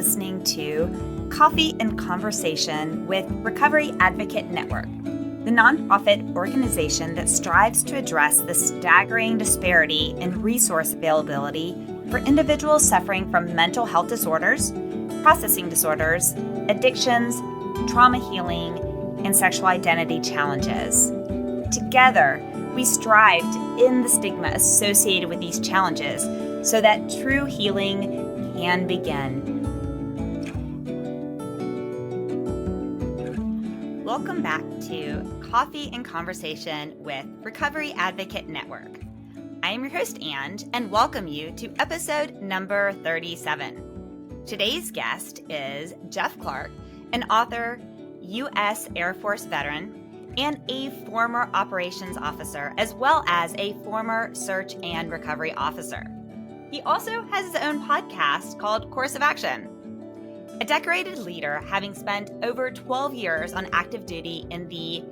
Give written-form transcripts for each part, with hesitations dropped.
listening to Coffee and Conversation with Recovery Advocate Network, the nonprofit organization that strives to address the staggering disparity in resource availability for individuals suffering from mental health disorders, processing disorders, addictions, trauma healing, and sexual identity challenges. Together, we strive to end the stigma associated with these challenges so that true healing can begin. Welcome back to Coffee and Conversation with Recovery Advocate Network. I am your host, and welcome you to episode number 37. Today's guest is Jeff Clark, an author, U.S. Air Force veteran, and a former operations officer, as well as a former search and recovery officer. He also has his own podcast called Course of Action. A decorated leader, having spent over 12 years on active duty in the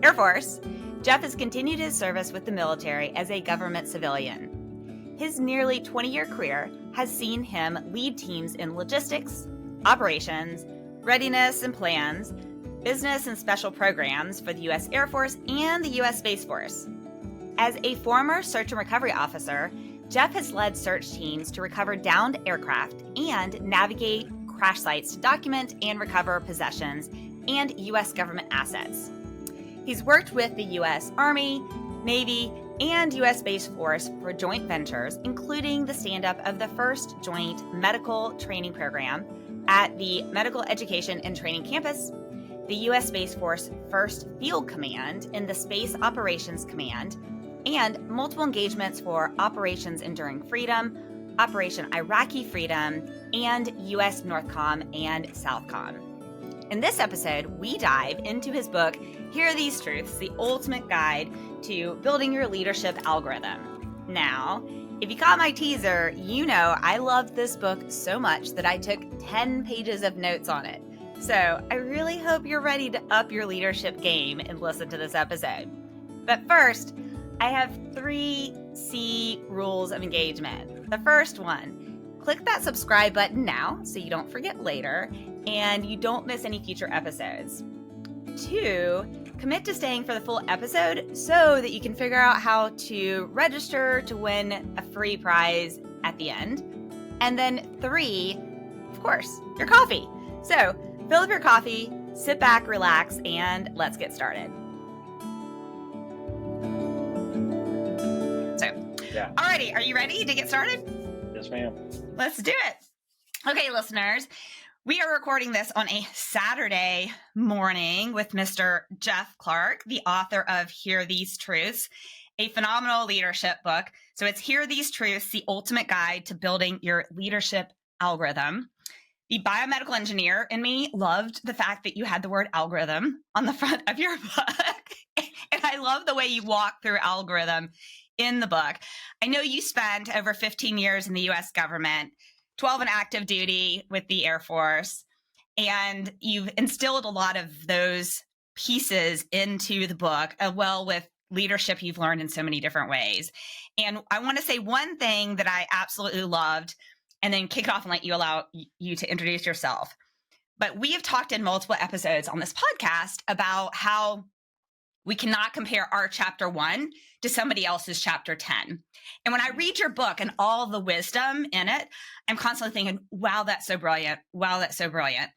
Air Force, Jeff has continued his service with the military as a government civilian. His nearly 20-year career has seen him lead teams in logistics, operations, readiness and plans, business and special programs for the U.S. Air Force and the U.S. Space Force. As a former search and recovery officer, Jeff has led search teams to recover downed aircraft and navigate crash sites to document and recover possessions and U.S. government assets. He's worked with the U.S. Army, Navy, and U.S. Space Force for joint ventures, including the stand-up of the first joint medical training program at the Medical Education and Training Campus, the U.S. Space Force First Field Command in the Space Operations Command, and multiple engagements for Operations Enduring Freedom, Operation Iraqi Freedom, and U.S. Northcom and Southcom. In this episode, we dive into his book, Here Are These Truths, the ultimate guide to building your leadership algorithm. Now, if you caught my teaser, you know I loved this book so much that I took 10 pages of notes on it. So I really hope you're ready to up your leadership game and listen to this episode. But first, I have 3 C rules of engagement. The first one, click that subscribe button now so you don't forget later and you don't miss any future episodes. 2, commit to staying for the full episode so that you can figure out how to register to win a free prize at the end. And then 3, of course, your coffee. So fill up your coffee, sit back, relax, and let's get started. Yeah. Alrighty, are you ready to get started? Yes, ma'am. Let's do it. Okay, listeners, we are recording this on a Saturday morning with Mr. Jeff Clark, the author of Here Are These Truths, a phenomenal leadership book. So it's Here Are These Truths, the ultimate guide to building your leadership algorithm. The biomedical engineer in me loved the fact that you had the word algorithm on the front of your book. And I love the way you walk through algorithm in the book. I know you spent over 15 years in the U.S. government, 12 in active duty with the Air Force, and you've instilled a lot of those pieces into the book, well with leadership you've learned in so many different ways. And I want to say one thing that I absolutely loved, and then kick it off and let you allow you to introduce yourself. But we have talked in multiple episodes on this podcast about how we cannot compare our chapter 1 to somebody else's chapter 10. And when I read your book and all the wisdom in it, I'm constantly thinking, wow, that's so brilliant. Wow, that's so brilliant.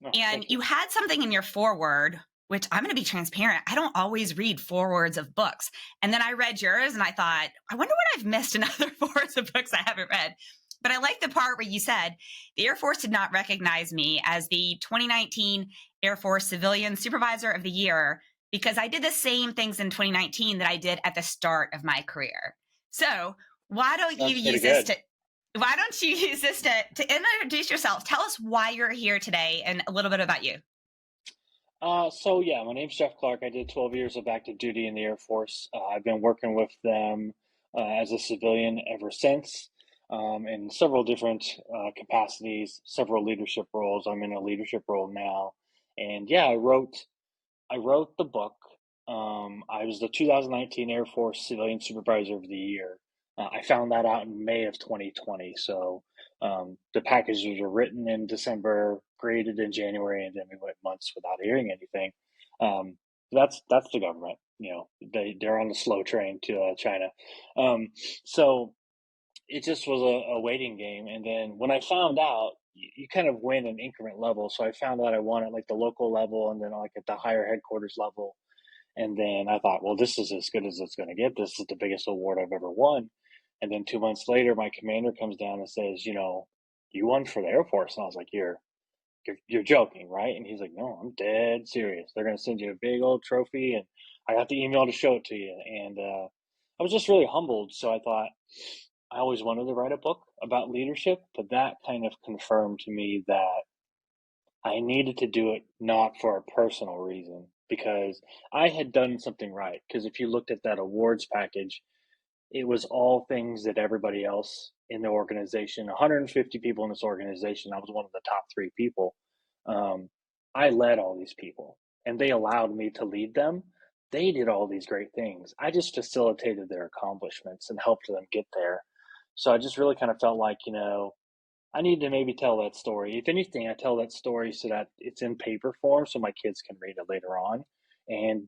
Oh, and you had something in your foreword, which I'm going to be transparent. I don't always read forewords of books. And then I read yours and I thought, I wonder what I've missed in other forewords of books I haven't read. But I like the part where you said, the Air Force did not recognize me as the 2019 Air Force Civilian Supervisor of the Year because I did the same things in 2019 that I did at the start of my career. So why don't you use this to introduce yourself? Tell us why you're here today and a little bit about you. My name's Jeff Clark. I did 12 years of active duty in the Air Force. I've been working with them as a civilian ever since, in several different capacities, several leadership roles. I'm in a leadership role now. And yeah, I wrote the book. I was the 2019 Air Force Civilian Supervisor of the Year. I found that out in May of 2020. So The packages were written in December, graded in January, and then we went months without hearing anything. Um, that's the government. They're on the slow train to China. So it just was a waiting game. And then when I found out, you kind of win an increment level. So I found out I won at like the local level, and then like at the higher headquarters level. And then I thought, well, this is as good as it's going to get. This is the biggest award I've ever won. And then 2 months later, my commander comes down and says, you won for the Air Force. And I was like, you're joking, right? And he's like, no, I'm dead serious. They're going to send you a big old trophy, and I got the email to show it to you. And I was just really humbled. So I thought, I always wanted to write a book about leadership, but that kind of confirmed to me that I needed to do it not for a personal reason, because I had done something right. Because if you looked at that awards package, it was all things that everybody else in the organization, 150 people in this organization, I was one of the top 3 people. Um, I led all these people, and they allowed me to lead them. They did all these great things. I just facilitated their accomplishments and helped them get there. So I just really kind of felt like, I need to maybe tell that story. If anything, I tell that story so that it's in paper form so my kids can read it later on.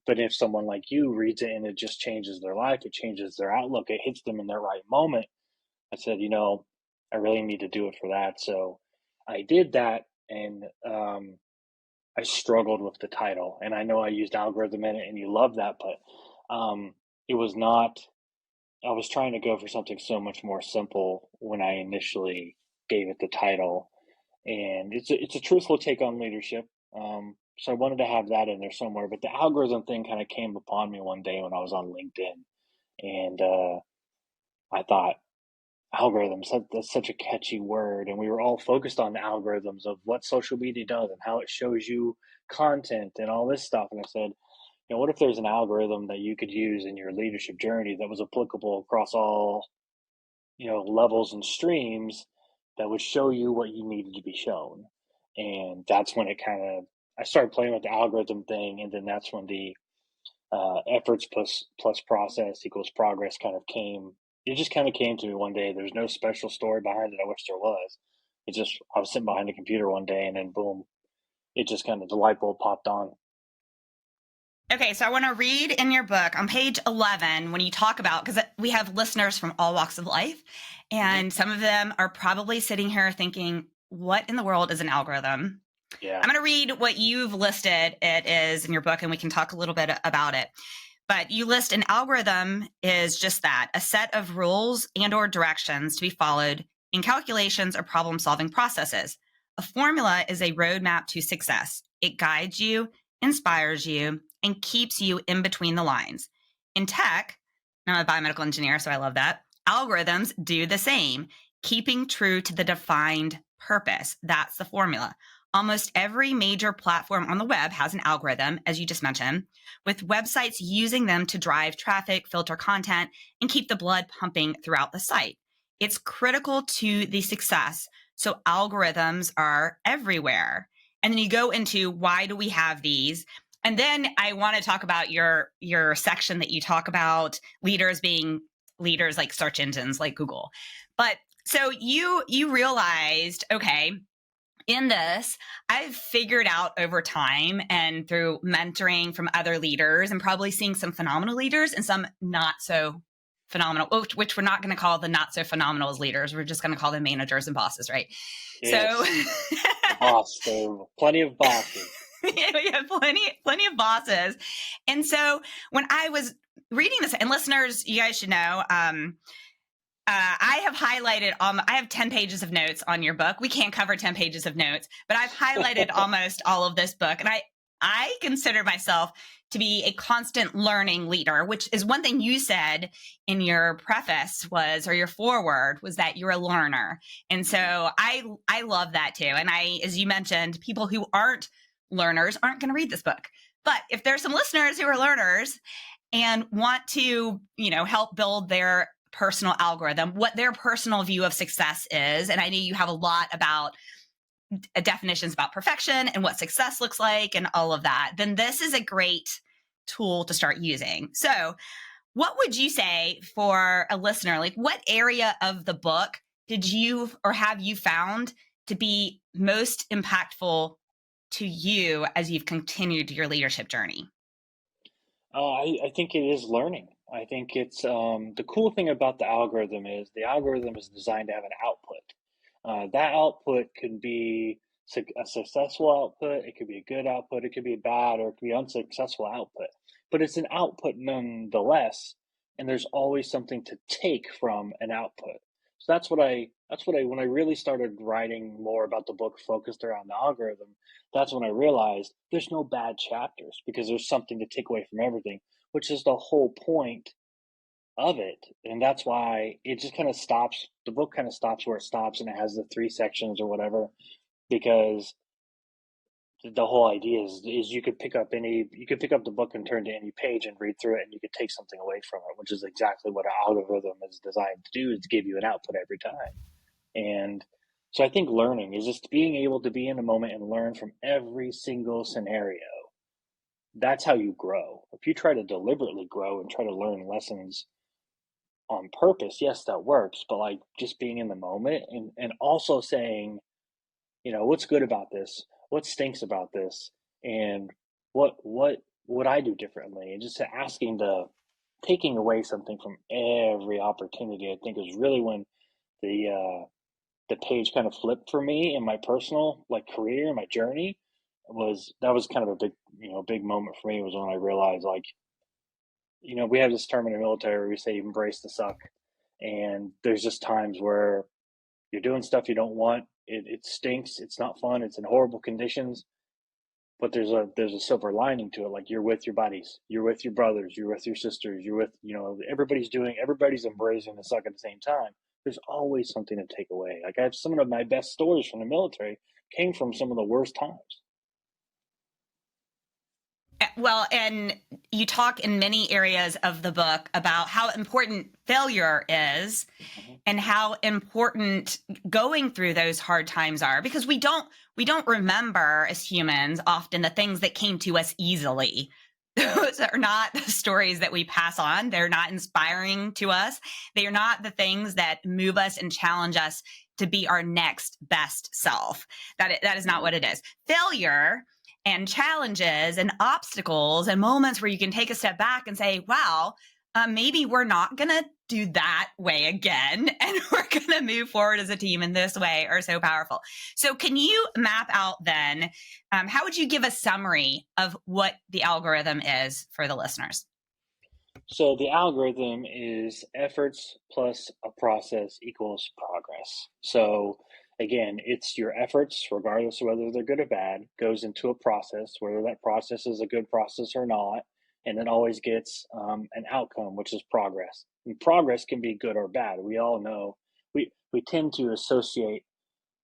But if someone like you reads it and it just changes their life, it changes their outlook, it hits them in their right moment. I said, I really need to do it for that. So I did that, and I struggled with the title. And I know I used algorithm in it, and you love that, but it was not. I was trying to go for something so much more simple when I initially gave it the title, and it's a truthful take on leadership. So I wanted to have that in there somewhere, but the algorithm thing kind of came upon me one day when I was on LinkedIn, and I thought algorithms, that's such a catchy word, and we were all focused on the algorithms of what social media does and how it shows you content and all this stuff. And I said, what if there's an algorithm that you could use in your leadership journey that was applicable across all, levels and streams, that would show you what you needed to be shown? And that's when I started playing with the algorithm thing. And then that's when the efforts plus process equals progress kind of came. It just kind of came to me one day. There's no special story behind it. I wish there was. I was sitting behind the computer one day, and then boom, it just kind of, the light bulb popped on. Okay, so I want to read in your book on page 11 when you talk about, because we have listeners from all walks of life, and some of them are probably sitting here thinking, what in the world is an algorithm? Yeah. I'm going to read what you've listed it is in your book, and we can talk a little bit about it. But you list an algorithm is just that, a set of rules and or directions to be followed in calculations or problem-solving processes. A formula is a roadmap to success. It guides you, inspires you, and keeps you in between the lines. In tech, I'm a biomedical engineer, so I love that. Algorithms do the same, keeping true to the defined purpose. That's the formula. Almost every major platform on the web has an algorithm, as you just mentioned, with websites using them to drive traffic, filter content, and keep the blood pumping throughout the site. It's critical to the success. So algorithms are everywhere. And then you go into why do we have these? And then I want to talk about your section that you talk about leaders being leaders like search engines like Google. But so you realized, okay, in this, I've figured out over time and through mentoring from other leaders and probably seeing some phenomenal leaders and some not so phenomenal, which we're not going to call the not so phenomenal as leaders. We're just going to call them managers and bosses, right? Yes. So boss, there are plenty of bosses. Yeah, we have plenty of bosses. And so when I was reading this, and listeners, you guys should know, I have highlighted, I have 10 pages of notes on your book. We can't cover 10 pages of notes, but I've highlighted almost all of this book. And I consider myself to be a constant learning leader, which is one thing you said in your preface or your foreword was that you're a learner. And so I love that too. And as you mentioned, people who aren't learners aren't going to read this book. But if there's some listeners who are learners and want to, help build their personal algorithm, what their personal view of success is. And I know you have a lot about definitions about perfection and what success looks like and all of that, then this is a great tool to start using. So what would you say for a listener? Like, what area of the book did you or have you found to be most impactful to you as you've continued your leadership journey? I think it is learning. I think it's the cool thing about the algorithm is designed to have an output. That output could be a successful output, it could be a good output, it could be bad, or it could be unsuccessful output. But it's an output nonetheless, and there's always something to take from an output. So when I really started writing more about the book focused around the algorithm, that's when I realized there's no bad chapters because there's something to take away from everything, which is the whole point of it. And that's why it just kind of stops. The book kind of stops where it stops, and it has the three sections or whatever, because the whole idea is you could pick up the book and turn to any page and read through it, and you could take something away from it, which is exactly what an algorithm is designed to do, is to give you an output every time. And so I think learning is just being able to be in a moment and learn from every single scenario. That's how you grow. If you try to deliberately grow and try to learn lessons on purpose, yes, that works, but like just being in the moment and also saying, what's good about this? What stinks about this? And what would I do differently? And just asking taking away something from every opportunity, I think is really when the page kind of flipped for me in my personal like career and my journey. Was kind of a big moment for me, was when I realized, like, we have this term in the military where we say embrace the suck. And there's just times where you're doing stuff you don't want. It stinks, it's not fun, it's in horrible conditions, but there's a silver lining to it. Like, you're with your buddies, you're with your brothers, you're with your sisters, you're with, everybody's embracing the suck at the same time. There's always something to take away. Like, I have some of my best stories from the military came from some of the worst times. Well, and you talk in many areas of the book about how important failure is Mm-hmm. and how important going through those hard times are, because we don't remember as humans often the things that came to us easily. Those are not the stories that we pass on. They're not inspiring to us. They are not the things that move us and challenge us to be our next best self. That is not what it is. Failure and challenges and obstacles and moments where you can take a step back and say, wow, maybe we're not going to do that way again, and we're going to move forward as a team in this way, are so powerful. So can you map out then, how would you give a summary of what the algorithm is for the listeners? So the algorithm is efforts plus a process equals progress. So again, it's your efforts, regardless of whether they're good or bad, goes into a process, whether that process is a good process or not, and then always gets an outcome, which is progress. And progress can be good or bad. We all know we tend to associate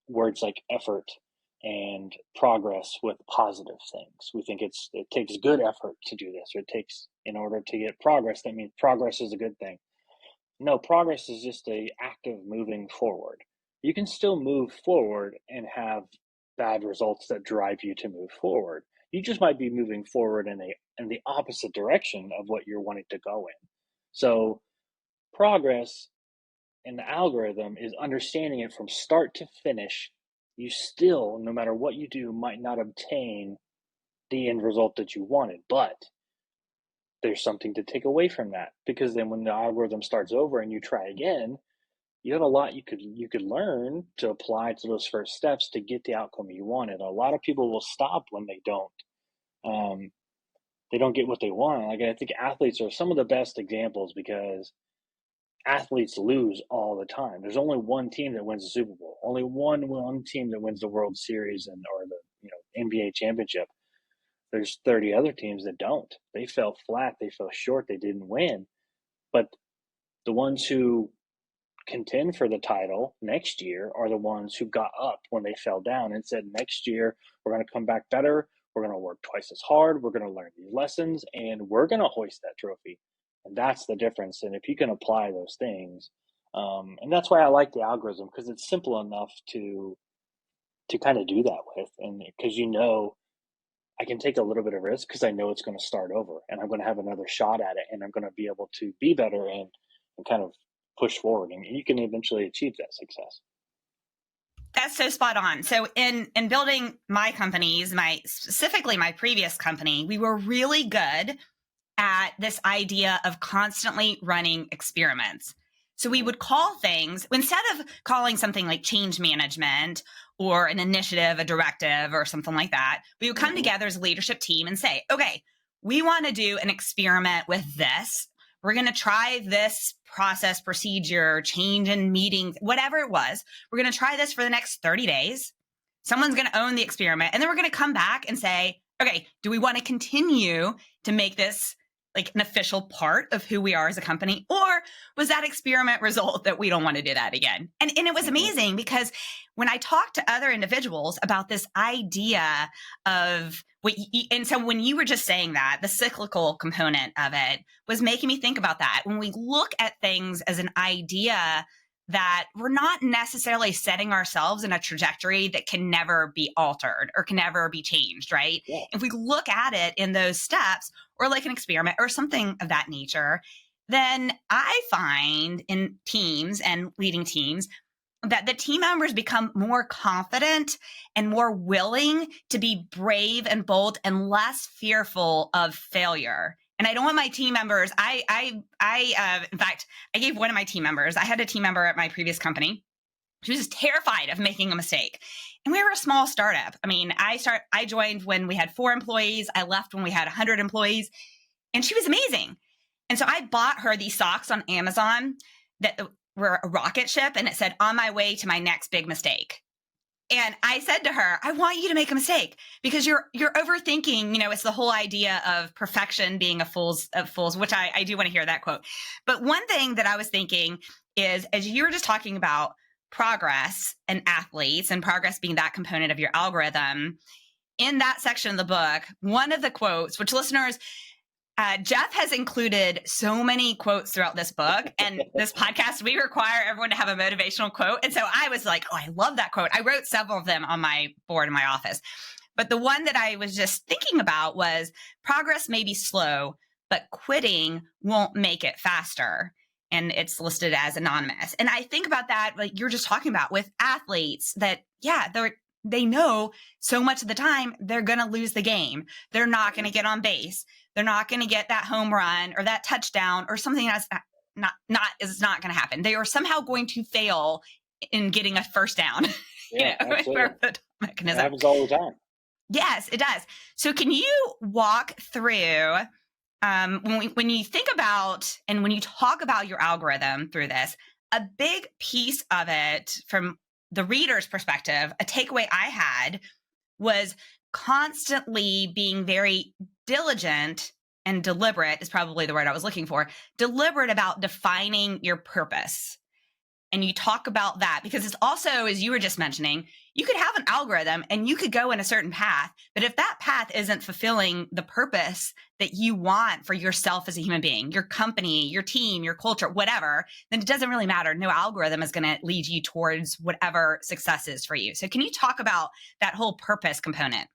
words like effort and progress with positive things. We think it takes good effort to do this, or it takes, in order to get progress, that means progress is a good thing. No, progress is just a act of moving forward. You can still move forward and have bad results that drive you to move forward. You just might be moving forward in the opposite direction of what you're wanting to go in. So progress in the algorithm is understanding it from start to finish. You still, no matter what you do, might not obtain the end result that you wanted, but there's something to take away from that, because then when the algorithm starts over and you try again, you have a lot you could learn to apply to those first steps to get the outcome you wanted. A lot of people will stop when um, they don't get what they want. Like, I think athletes are some of the best examples, because athletes lose all the time. There's only one team that wins the Super Bowl. Only one team that wins the World Series and or the NBA championship. There's 30 other teams that don't. They fell flat. They fell short. They didn't win. But the ones who contend for the title next year are the ones who got up when they fell down and said, next year we're going to come back better. We're going to work twice as hard. We're going to learn these lessons, and we're going to hoist that trophy. And that's the difference. And if you can apply those things, and that's why I like the algorithm, because it's simple enough to kind of do that with, and because I can take a little bit of risk because I know it's going to start over and I'm going to have another shot at it, and I'm going to be able to be better and kind of push forward, and you can eventually achieve that success. That's so spot on. So in building my companies, specifically my previous company, we were really good at this idea of constantly running experiments. So we would call things, instead of calling something like change management or an initiative, a directive, or something like that, we would come together as a leadership team and say, okay, we want to do an experiment with this. We're going to try this process, procedure, change in meetings, whatever it was. We're going to try this for the next 30 days. Someone's going to own the experiment. And then we're going to come back and say, okay, do we want to continue to make this like an official part of who we are as a company? Or was that experiment result that we don't want to do that again? And it was amazing because when I talked to other individuals about this idea of and so when you were just saying that, the cyclical component of it was making me think about that. When we look at things as an idea that we're not necessarily setting ourselves in a trajectory that can never be altered or can never be changed, right? Yeah. If we look at it in those steps, or like an experiment or something of that nature, then I find in teams and leading teams that the team members become more confident and more willing to be brave and bold and less fearful of failure. And I don't want my team members. In fact, I gave one of my team members. I had a team member at my previous company. She was just terrified of making a mistake. And we were a small startup. I mean, I joined when we had 4 employees. I left when we had 100 employees. And she was amazing. And so I bought her these socks on Amazon that were a rocket ship, and it said, "On my way to my next big mistake." And I said to her, I want you to make a mistake because you're overthinking, it's the whole idea of perfection being a fool's, which I do want to hear that quote. But one thing that I was thinking is, as you were just talking about progress and athletes and progress being that component of your algorithm, in that section of the book, one of the quotes, which listeners, Jeff has included so many quotes throughout this book and this podcast. We require everyone to have a motivational quote. And so I was like, oh, I love that quote. I wrote several of them on my board in my office. But the one that I was just thinking about was progress may be slow, but quitting won't make it faster. And it's listed as anonymous. And I think about that, like you're just talking about with athletes that, they know so much of the time they're going to lose the game. They're not going to get on base. They're not going to get that home run or that touchdown or something that's not going to happen. They are somehow going to fail in getting a first down. Yeah, absolutely. The mechanism. It happens all the time. Yes, it does. So can you walk through when you think about and when you talk about your algorithm through this, a big piece of it from the reader's perspective, a takeaway I had was constantly being very diligent and deliberate is probably the word I was looking for, deliberate about defining your purpose. And you talk about that because it's also, as you were just mentioning, you could have an algorithm and you could go in a certain path, but if that path isn't fulfilling the purpose that you want for yourself as a human being, your company, your team, your culture, whatever, then it doesn't really matter. No algorithm is going to lead you towards whatever success is for you. So can you talk about that whole purpose component?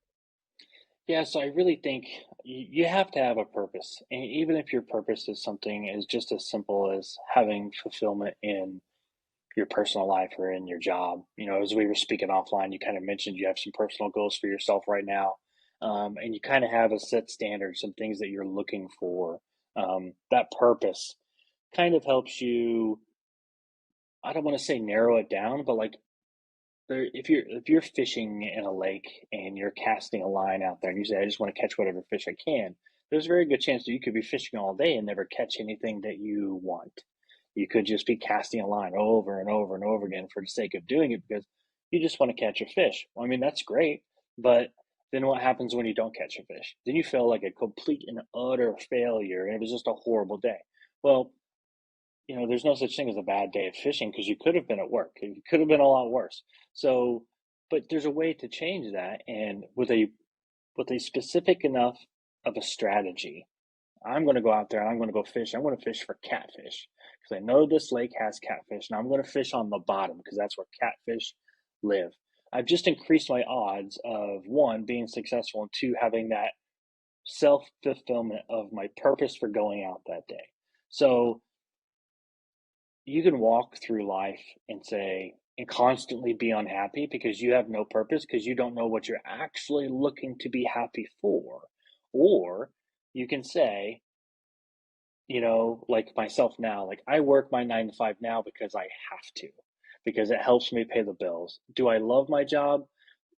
Yeah, so I really think you have to have a purpose. And even if your purpose is something as just as simple as having fulfillment in your personal life or in your job. As we were speaking offline, you kind of mentioned you have some personal goals for yourself right now. And you kind of have a set standard, some things that you're looking for. That purpose kind of helps you, I don't want to say narrow it down, but like if you're fishing in a lake and you're casting a line out there and you say, I just want to catch whatever fish I can, there's a very good chance that you could be fishing all day and never catch anything that you want. You could just be casting a line over and over and over again for the sake of doing it because you just want to catch a fish. Well, I mean, that's great, but then what happens when you don't catch a fish? Then you feel like a complete and utter failure and it was just a horrible day. Well, there's no such thing as a bad day of fishing because you could have been at work. It could have been a lot worse. So, but there's a way to change that, and with a specific enough of a strategy, I'm going to go out there and I'm going to go fish. I'm going to fish for catfish because I know this lake has catfish, and I'm going to fish on the bottom because that's where catfish live. I've just increased my odds of one, being successful, and two, having that self-fulfillment of my purpose for going out that day. So you can walk through life and say, and constantly be unhappy because you have no purpose, because you don't know what you're actually looking to be happy for. Or you can say, like myself now, like I work my 9 to 5 now because I have to, because it helps me pay the bills. Do I love my job?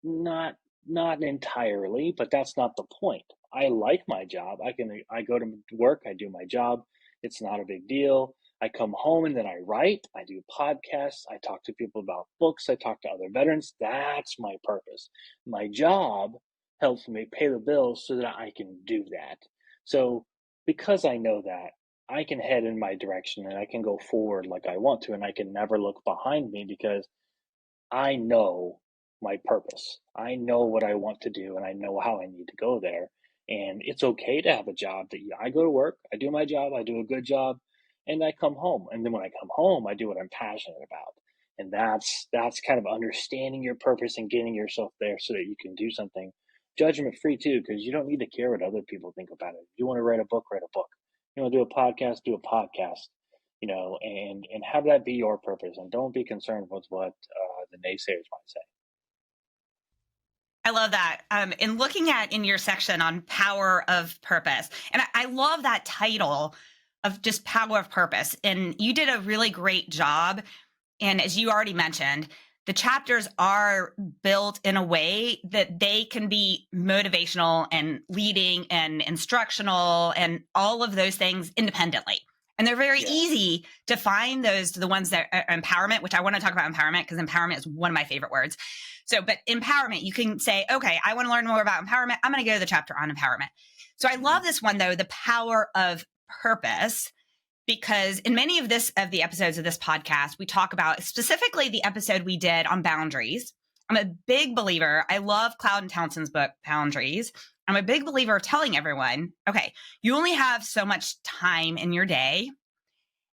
Not not entirely, but that's not the point. I like my job. I go to work, I do my job. It's not a big deal. I come home and then I write, I do podcasts, I talk to people about books, I talk to other veterans. That's my purpose. My job helps me pay the bills so that I can do that. So because I know that, I can head in my direction and I can go forward like I want to, and I can never look behind me because I know my purpose. I know what I want to do and I know how I need to go there. And it's okay to have a job that I go to work, I do my job, I do a good job, and I come home. And then when I come home, I do what I'm passionate about. And that's kind of understanding your purpose and getting yourself there so that you can do something judgment free too, because you don't need to care what other people think about it. If you want to write a book, write a book. You want to do a podcast, do a podcast. And have that be your purpose, and don't be concerned with what the naysayers might say. I love that. In looking at in your section on power of purpose, and I love that title of just power of purpose. And you did a really great job. And as you already mentioned, the chapters are built in a way that they can be motivational and leading and instructional and all of those things independently. And they're very easy to find the ones that are empowerment, which I want to talk about empowerment because empowerment is one of my favorite words. So, but empowerment, you can say, okay, I want to learn more about empowerment. I'm going to go to the chapter on empowerment. So I love this one though, the power of purpose, because in many of the episodes of this podcast, we talk about specifically the episode we did on boundaries. I'm a big believer. I love Cloud and Townsend's book, Boundaries. I'm a big believer of telling everyone, okay, you only have so much time in your day.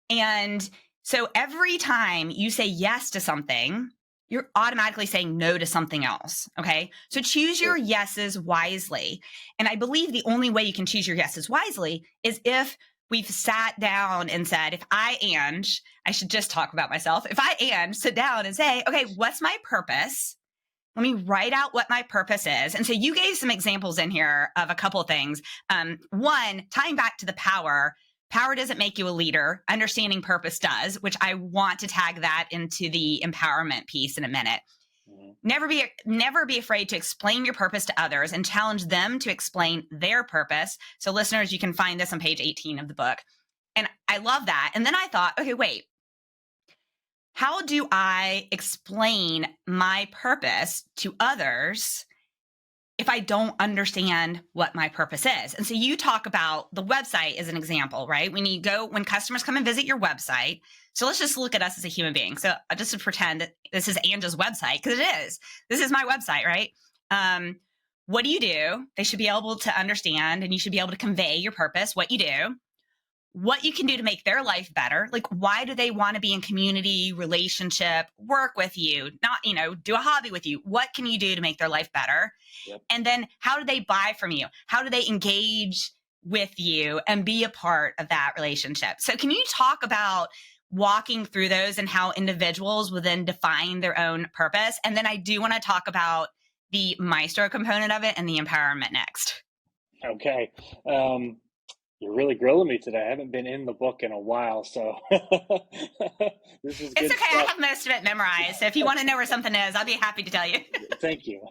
And so every time you say yes to something, you're automatically saying no to something else. Okay. So choose your yeses wisely. And I believe the only way you can choose your yeses wisely is if we've sat down and said, I should just talk about myself. If I sit down and say, okay, what's my purpose? Let me write out what my purpose is. And so you gave some examples in here of a couple of things. One, tying back to the power doesn't make you a leader. Understanding purpose does, which I want to tag that into the empowerment piece in a minute. Mm-hmm. Never be afraid to explain your purpose to others and challenge them to explain their purpose. So listeners, you can find this on page 18 of the book. And I love that. And then I thought, okay, wait, how do I explain my purpose to others if I don't understand what my purpose is? And so you talk about the website as an example, right? When customers come and visit your website. So let's just look at us as a human being. So just to pretend that this is Anja's website, because it is. This is my website, right? What do? They should be able to understand, and you should be able to convey your purpose, what you do, what you can do to make their life better. Like, why do they want to be in community, relationship, work with you, not, do a hobby with you? What can you do to make their life better? Yep. And then how do they buy from you? How do they engage with you and be a part of that relationship? So can you talk about walking through those and how individuals will then define their own purpose? And then I do want to talk about the Maestro component of it and the empowerment next. Okay. You're really grilling me today. I haven't been in the book in a while, so this is good. It's okay. Stuff. I have most of it memorized. So if you want to know where something is, I'll be happy to tell you. Thank you.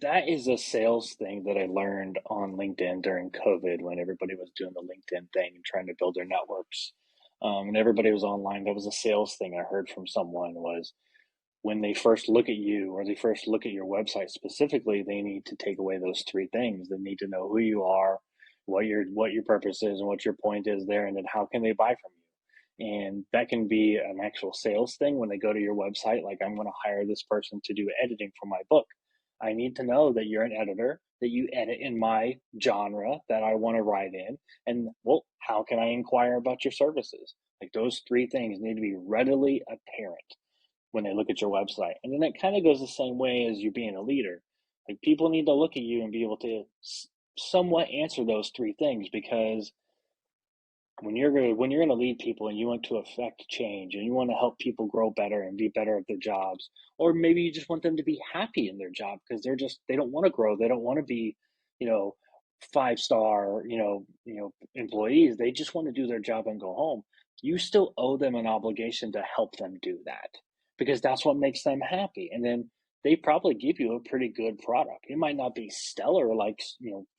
That is a sales thing that I learned on LinkedIn during COVID when everybody was doing the LinkedIn thing and trying to build their networks. And everybody was online. That was a sales thing I heard from someone was, when they first look at you or they first look at your website specifically, they need to take away those three things. They need to know who you are, what your purpose is, and what your point is there, and then how can they buy from you. And that can be an actual sales thing when they go to your website. Like, I'm going to hire this person to do editing for my book. I need to know that you're an editor, that you edit in my genre that I want to write in. And, well, how can I inquire about your services? Like, those three things need to be readily apparent when they look at your website. And then it kind of goes the same way as you being a leader. Like, people need to look at you and be able to somewhat answer those three things, because when you're going to lead people and you want to affect change and you want to help people grow better and be better at their jobs, or maybe you just want them to be happy in their job because they don't want to grow, they don't want to be, you know, 5 star, employees. They just want to do their job and go home. You still owe them an obligation to help them do that because that's what makes them happy. And then they probably give you a pretty good product. It might not be stellar like,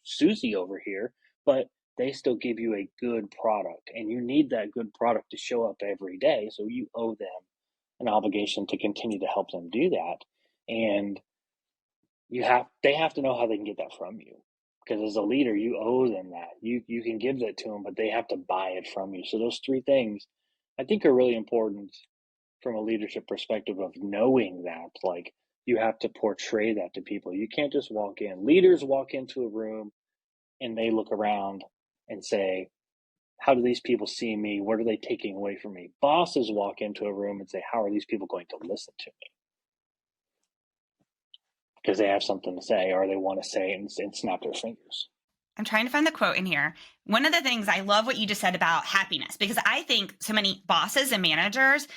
Susie over here, but they still give you a good product, and you need that good product to show up every day. So you owe them an obligation to continue to help them do that. And they have to know how they can get that from you. Because as a leader, you owe them that. You can give that to them, but they have to buy it from you. So those three things I think are really important from a leadership perspective of knowing that. Like, you have to portray that to people. You can't just walk in. Leaders walk into a room and they look around and say, how do these people see me? What are they taking away from me? Bosses walk into a room and say, how are these people going to listen to me? Because they have something to say, or they want to say it and snap their fingers. I'm trying to find the quote in here. One of the things, I love what you just said about happiness, because I think so many bosses and managers,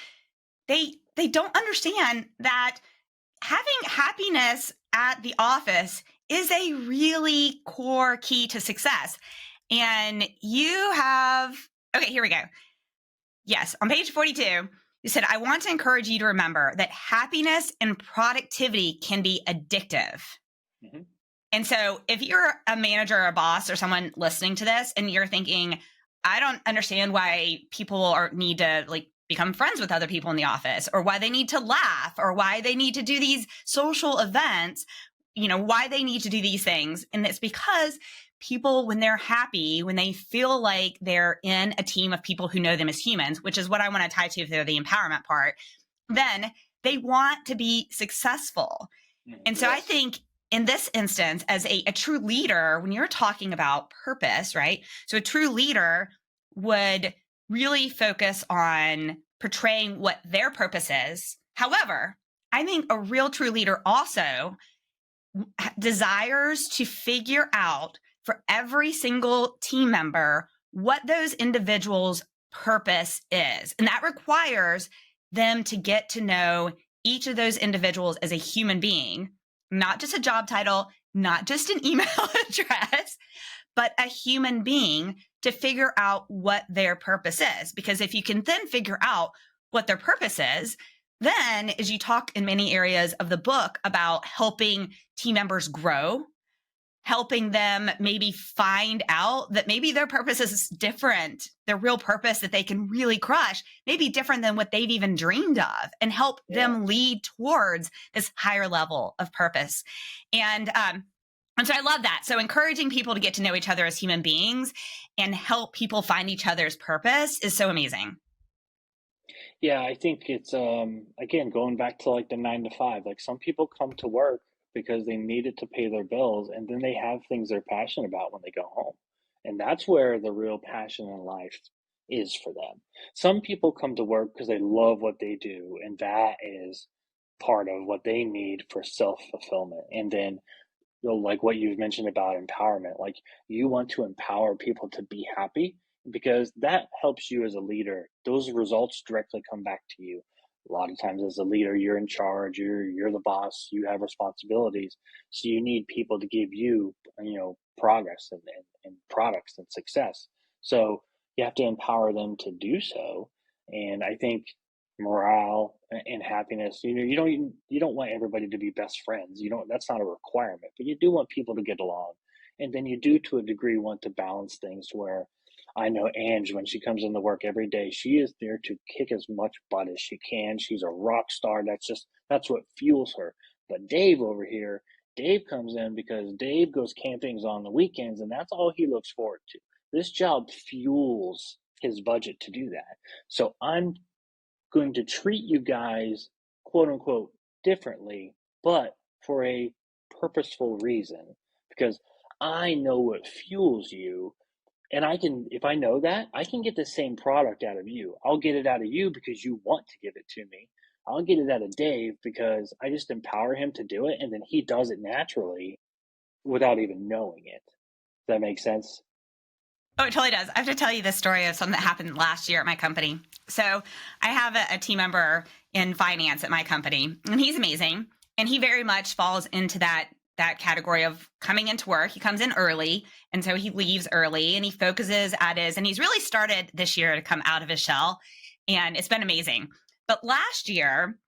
they don't understand that having happiness at the office is a really core key to success. And you have, okay, here we go. Yes, on page 42, you said, I want to encourage you to remember that happiness and productivity can be addictive. Mm-hmm. And so if you're a manager or a boss or someone listening to this and you're thinking, I don't understand why people need to become friends with other people in the office, or why they need to laugh, or why they need to do these social events, why they need to do these things. And it's because people, when they're happy, when they feel like they're in a team of people who know them as humans, which is what I want to tie to for the empowerment part, then they want to be successful. And so I think in this instance, as a true leader, when you're talking about purpose, right? So a true leader would really focus on portraying what their purpose is. However, I think a real true leader also desires to figure out for every single team member what those individuals' purpose is. And that requires them to get to know each of those individuals as a human being, not just a job title, not just an email address, but a human being, to figure out what their purpose is. Because if you can then figure out what their purpose is, then as you talk in many areas of the book about helping team members grow, helping them maybe find out that maybe their purpose is different, their real purpose that they can really crush, maybe different than what they've even dreamed of, and help them lead towards this higher level of purpose. And so I love that. So encouraging people to get to know each other as human beings and help people find each other's purpose is so amazing. Yeah, I think it's again going back to like the 9 to 5. Like, some people come to work because they needed to pay their bills, and then they have things they're passionate about when they go home. And that's where the real passion in life is for them. Some people come to work because they love what they do, and that is part of what they need for self-fulfillment. And then, like what you've mentioned about empowerment, like, you want to empower people to be happy because that helps you as a leader. Those results directly come back to you. A lot of times as a leader, you're in charge, you're the boss, you have responsibilities. So you need people to give you, progress and products and success. So you have to empower them to do so. And I think morale and happiness, you don't want everybody to be best friends. That's not a requirement, but you do want people to get along. And then you do, to a degree, want to balance things where I know Ange, when she comes into work every day, she is there to kick as much butt as she can. She's a rock star. That's what fuels her. But Dave over here, Dave comes in because Dave goes campings on the weekends, and that's all he looks forward to. This job fuels his budget to do that. So I'm going to treat you guys, quote unquote, differently, but for a purposeful reason, because I know what fuels you. And if I know that, I can get the same product out of you. I'll get it out of you because you want to give it to me. I'll get it out of Dave because I just empower him to do it, and then he does it naturally without even knowing it. Does that make sense? Oh, it totally does. I have to tell you this story of something that happened last year at my company. So I have a team member in finance at my company, and he's amazing. And he very much falls into that category of coming into work. He comes in early, and so he leaves early, and he focuses at his, and he's really started this year to come out of his shell, and it's been amazing. But last year,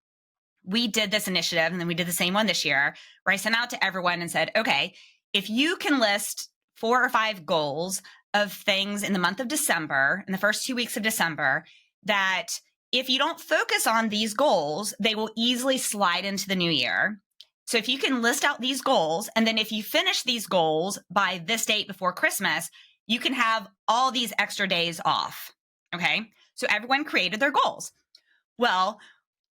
we did this initiative, and then we did the same one this year, where I sent out to everyone and said, okay, if you can list 4 or 5 goals of things in the month of December, in the first 2 weeks of December, that if you don't focus on these goals, they will easily slide into the new year. So if you can list out these goals, and then if you finish these goals by this date before Christmas, you can have all these extra days off. Okay. So everyone created their goals. Well,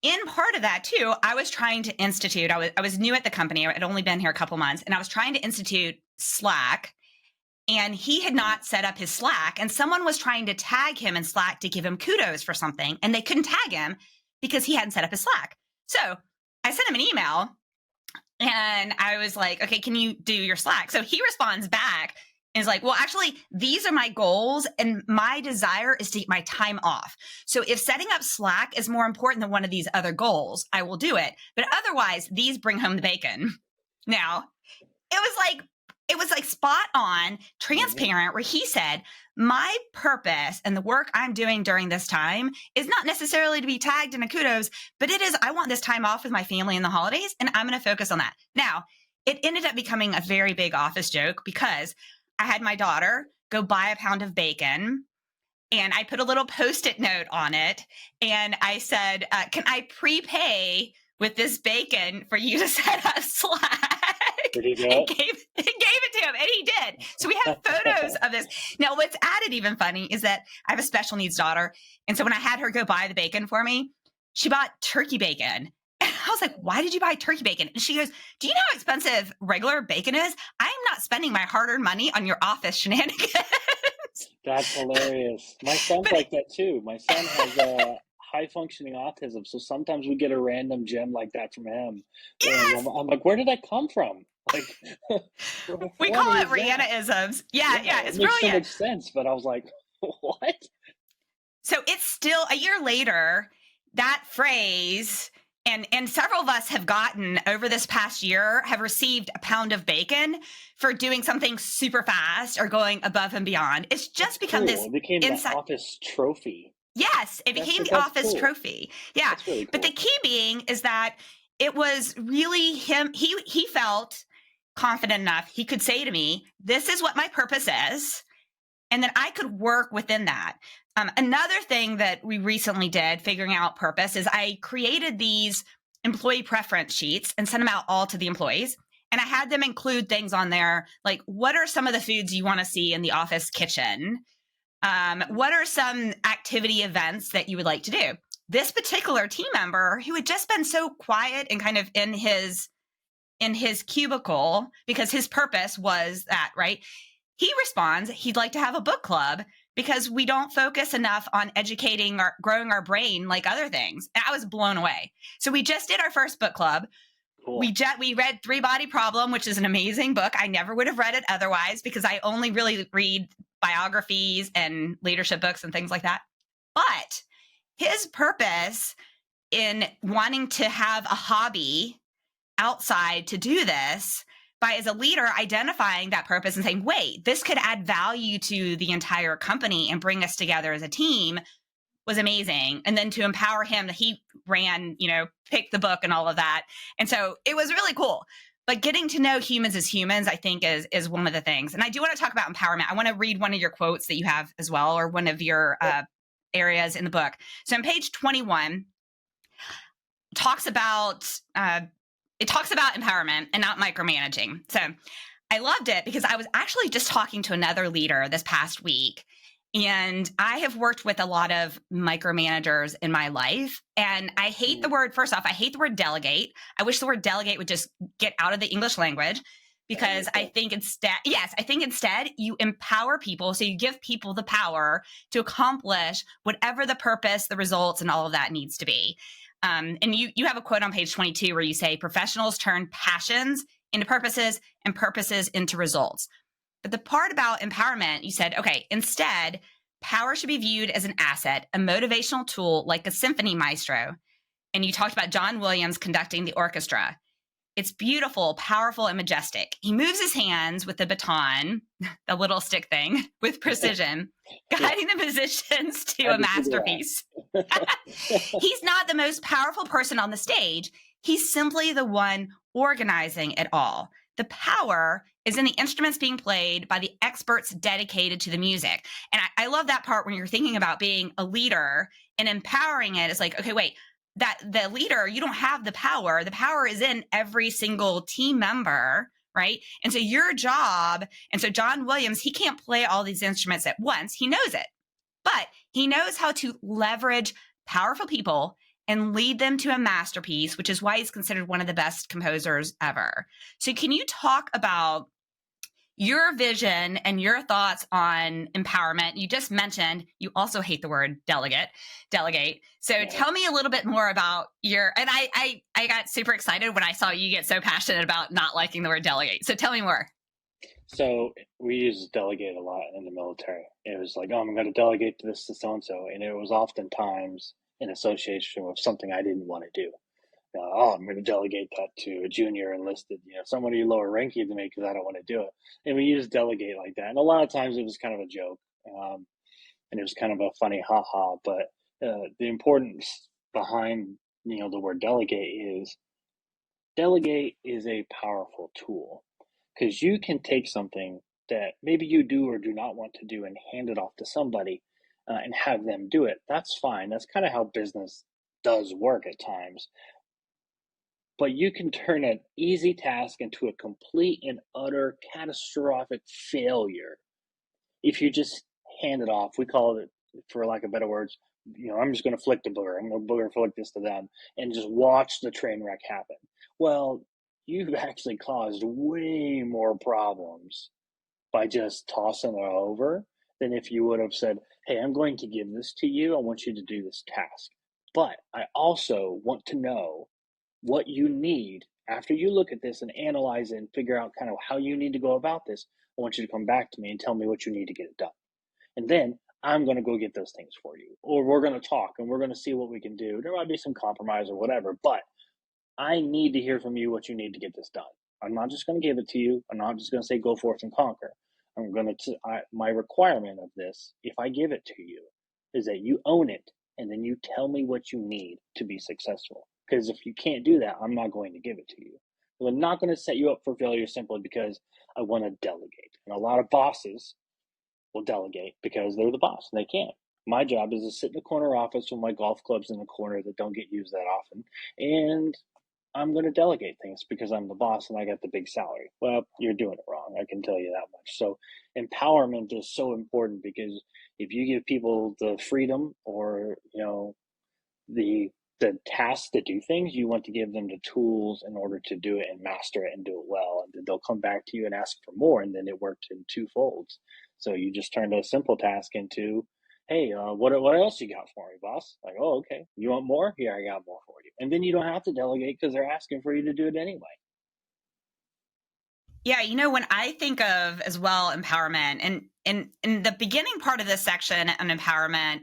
in part of that too, I was trying to institute, I was new at the company. I'd only been here a couple months, and I was trying to institute Slack, and he had not set up his Slack, and someone was trying to tag him in Slack to give him kudos for something, and they couldn't tag him because he hadn't set up his Slack. So I sent him an email, and I was like, okay, can you do your Slack? So he responds back and is like, well, actually, these are my goals, and my desire is to get my time off. So if setting up Slack is more important than one of these other goals, I will do it. But otherwise, these bring home the bacon. Now, it was like spot on, transparent, where he said, my purpose and the work I'm doing during this time is not necessarily to be tagged in a kudos, but it is, I want this time off with my family in the holidays, and I'm going to focus on that. Now, it ended up becoming a very big office joke because I had my daughter go buy a pound of bacon, and I put a little Post-it note on it, and I said, can I prepay with this bacon for you to set up Slack? Did he do And it? gave it to him, and he did. So we have photos of this. Now, what's added even funny is that I have a special needs daughter, and so when I had her go buy the bacon for me, she bought turkey bacon. And I was like, why did you buy turkey bacon? And she goes, do you know how expensive regular bacon is? I'm not spending my hard-earned money on your office shenanigans. That's hilarious. My son's like that too. My son has high functioning autism, so sometimes we get a random gem like that from him. And Yes, I'm like, where did that come from? Like, we what call it is that? Rihanna-isms. Yeah, It it's makes so brilliant. much sense, but I was like, what? So it's still a year later, that phrase, and several of us have gotten over this past year, have received a pound of bacon for doing something super fast or going above and beyond. It's just That's become this cool. It became the inside. office trophy. Yes, it became the That's office cool. trophy. Yeah. That's really But the cool. key being is that it was really him. He felt confident enough. He could say to me, this is what my purpose is. And then I could work within that. Another thing that we recently did, figuring out purpose, is I created these employee preference sheets and sent them out all to the employees. And I had them include things on there like, what are some of the foods you want to see in the office kitchen? What are some activity events that you would like to do? This particular team member, who had just been so quiet and kind of in his cubicle because his purpose was that, right? He responds, he'd like to have a book club because we don't focus enough on educating or growing our brain like other things. And I was blown away. So we just did our first book club. Cool. We read Three Body Problem, which is an amazing book. I never would have read it otherwise because I only really read biographies and leadership books and things like that. But his purpose in wanting to have a hobby outside to do this, by as a leader identifying that purpose and saying, wait, this could add value to the entire company and bring us together as a team, was amazing. And then to empower him, he ran, picked the book and all of that. And so it was really cool. But getting to know humans as humans, I think, is one of the things. And I do want to talk about empowerment. I want to read one of your quotes that you have as well, or one of your areas in the book. So on page 21, talks about empowerment and not micromanaging. So I loved it because I was actually just talking to another leader this past week. And I have worked with a lot of micromanagers in my life. And I hate the word, first off, I hate the word delegate. I wish the word delegate would just get out of the English language because I think instead you empower people. So you give people the power to accomplish whatever the purpose, the results, and all of that needs to be. And you have a quote on page 22 where you say, professionals turn passions into purposes and purposes into results. But the part about empowerment, you said, okay, instead, power should be viewed as an asset, a motivational tool like a symphony maestro. And you talked about John Williams conducting the orchestra. It's beautiful, powerful, and majestic. He moves his hands with the baton, the little stick thing, with precision, guiding the musicians to a masterpiece. He's not the most powerful person on the stage. He's simply the one organizing it all. The power is in the instruments being played by the experts dedicated to the music. And I love that part when you're thinking about being a leader and empowering it. It's like, okay, wait, that the leader, you don't have the power. The power is in every single team member, right? And so your job, and so John Williams, he can't play all these instruments at once. He knows it, but he knows how to leverage powerful people and lead them to a masterpiece, which is why he's considered one of the best composers ever. So can you talk about your vision and your thoughts on empowerment? You just mentioned you also hate the word delegate. So tell me a little bit more about and I got super excited when I saw you get so passionate about not liking the word delegate. So tell me more. So we use delegate a lot in the military. It was like, oh, I'm going to delegate this to so-and-so. And it was oftentimes in association with something I didn't want to do. I'm going to delegate that to a junior enlisted, somebody lower ranking than me because I don't want to do it. And we use delegate like that. And a lot of times it was kind of a joke. And it was kind of a funny ha-ha. But the importance behind, the word delegate is a powerful tool, because you can take something that maybe you do or do not want to do and hand it off to somebody and have them do it. That's fine. That's kind of how business does work at times. But you can turn an easy task into a complete and utter catastrophic failure if you just hand it off. We call it, for lack of better words, I'm just going to flick the booger. I'm going to booger flick this to them and just watch the train wreck happen. Well, you've actually caused way more problems by just tossing it over than if you would have said, hey, I'm going to give this to you. I want you to do this task. But I also want to know what you need after you look at this and analyze it and figure out kind of how you need to go about this. I want you to come back to me and tell me what you need to get it done. And then I'm going to go get those things for you. Or we're going to talk and we're going to see what we can do. There might be some compromise or whatever, but I need to hear from you what you need to get this done. I'm not just going to give it to you. I'm not just going to say go forth and conquer. My requirement of this, if I give it to you, is that you own it and then you tell me what you need to be successful. Because if you can't do that, I'm not going to give it to you. I'm not going to set you up for failure simply because I want to delegate. And a lot of bosses will delegate because they're the boss and they can't. My job is to sit in the corner office with my golf clubs in the corner that don't get used that often. And I'm going to delegate things because I'm the boss and I got the big salary. Well, you're doing it wrong. I can tell you that much. So empowerment is so important, because if you give people the freedom or, the task to do things, you want to give them the tools in order to do it and master it and do it well. And then they'll come back to you and ask for more. And then it worked in two folds. So you just turned a simple task into, hey, what else you got for me, boss? Like, oh, okay. You want more? Here, I got more for you. And then you don't have to delegate because they're asking for you to do it anyway. Yeah, when I think of as well empowerment, and in the beginning part of this section on empowerment,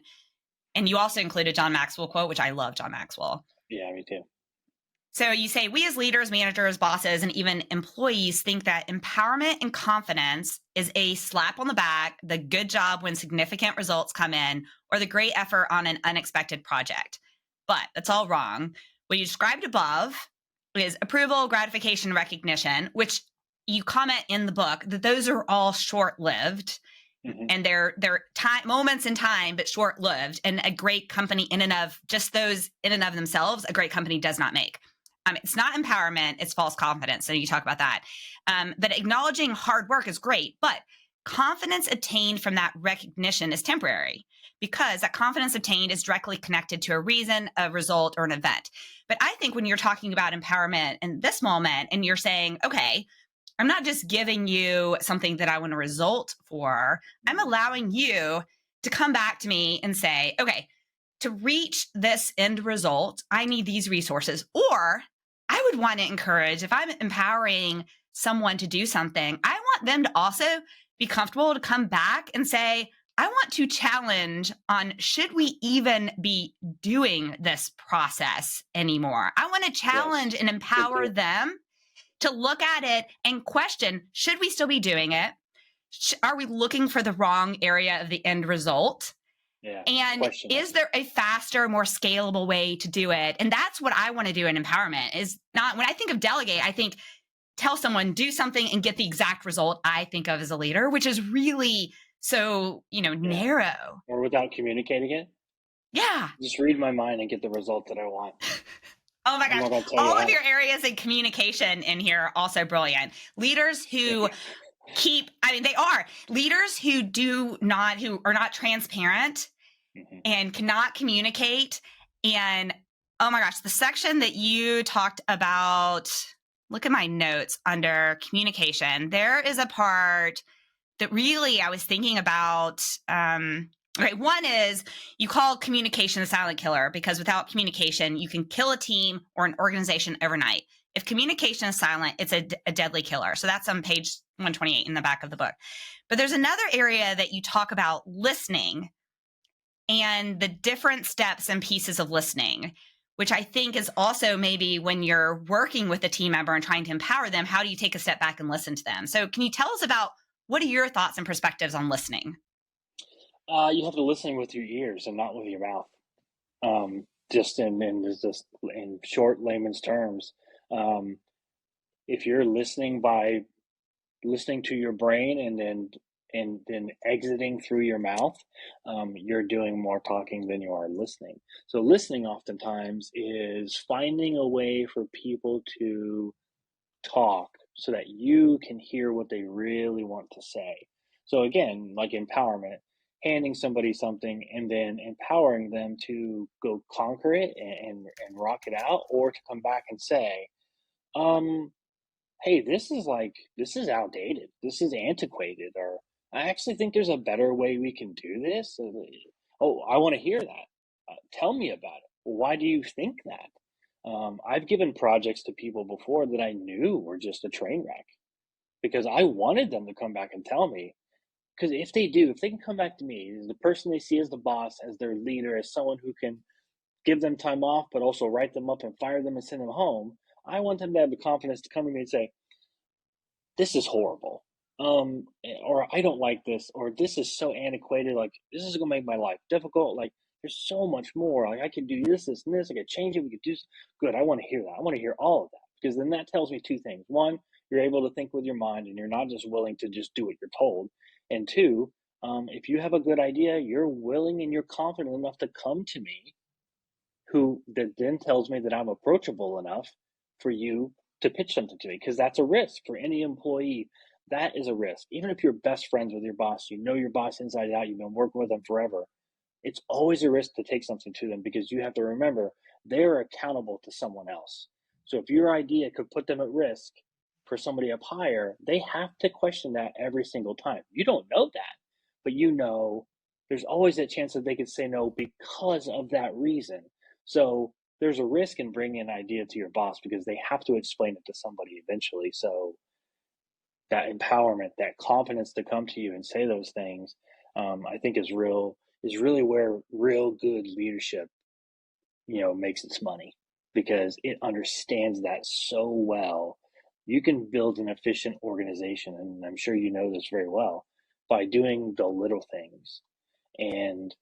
and you also included John Maxwell quote, which I love John Maxwell. Yeah, me too. So you say, we as leaders, managers, bosses, and even employees think that empowerment and confidence is a slap on the back, the good job when significant results come in, or the great effort on an unexpected project. But that's all wrong. What you described above is approval, gratification, recognition, which you comment in the book that those are all short-lived. Mm-hmm. And they're moments in time, but short-lived. And a great company in and of themselves, a great company does not make. It's not empowerment, it's false confidence. So you talk about that. But acknowledging hard work is great, but confidence obtained from that recognition is temporary, because that confidence obtained is directly connected to a reason, a result, or an event. But I think when you're talking about empowerment in this moment and you're saying, okay, I'm not just giving you something that I want a result for, I'm allowing you to come back to me and say, okay, to reach this end result, I need these resources. Or I would want to encourage, if I'm empowering someone to do something, I want them to also be comfortable to come back and say, I want to challenge on, should we even be doing this process anymore? I want to challenge and empower them to look at it and question, should we still be doing it? Are we looking for the wrong area of the end result? Yeah. And is there a faster, more scalable way to do it? And that's what I want to do in empowerment. Is not, when I think of delegate, I think tell someone, do something and get the exact result I think of as a leader, which is really so, narrow. Or without communicating it. Yeah. Just read my mind and get the result that I want. Oh my gosh. All of your areas in communication in here are also brilliant. Leaders who they are leaders who are not transparent and cannot communicate. And oh my gosh, the section that you talked about, look at my notes under communication. There is a part that really I was thinking about. Okay, one is you call communication the silent killer, because without communication, you can kill a team or an organization overnight. If communication is silent, it's a deadly killer. So that's on page 128 in the back of the book. But there's another area that you talk about, listening and the different steps and pieces of listening, which I think is also maybe when you're working with a team member and trying to empower them, how do you take a step back and listen to them? So can you tell us about, what are your thoughts and perspectives on listening? You have to listen with your ears and not with your mouth. Just in short layman's terms, if you're listening by listening to your brain and then exiting through your mouth, you're doing more talking than you are listening. So listening oftentimes is finding a way for people to talk so that you can hear what they really want to say. So again, like empowerment, handing somebody something and then empowering them to go conquer it and rock it out, or to come back and say, hey, this is outdated. This is antiquated, or I actually think there's a better way we can do this. Oh, I want to hear that. Tell me about it. Why do you think that? I've given projects to people before that I knew were just a train wreck because I wanted them to come back and tell me. Because if they can come back to me, the person they see as the boss, as their leader, as someone who can give them time off, but also write them up and fire them and send them home, I want them to have the confidence to come to me and say, this is horrible. Or I don't like this, or this is so antiquated, like this is gonna make my life difficult. Like there's so much more. Like I can do this, this, and this. I could change it. We could do good. I want to hear that. I want to hear all of that, because then that tells me two things. One, you're able to think with your mind, and you're not just willing to just do what you're told. And two, if you have a good idea, you're willing and you're confident enough to come to me, that then tells me that I'm approachable enough for you to pitch something to me, because that's a risk for any employee. That is a risk. Even if you're best friends with your boss, you know your boss inside out, you've been working with them forever, it's always a risk to take something to them, because you have to remember they're accountable to someone else. So if your idea could put them at risk for somebody up higher, they have to question that every single time. You don't know that, but there's always a chance that they could say no because of that reason. So there's a risk in bringing an idea to your boss, because they have to explain it to somebody eventually. So that empowerment, that confidence to come to you and say those things, I think is really where real good leadership, makes its money, because it understands that so well. You can build an efficient organization, and I'm sure you know this very well, by doing the little things and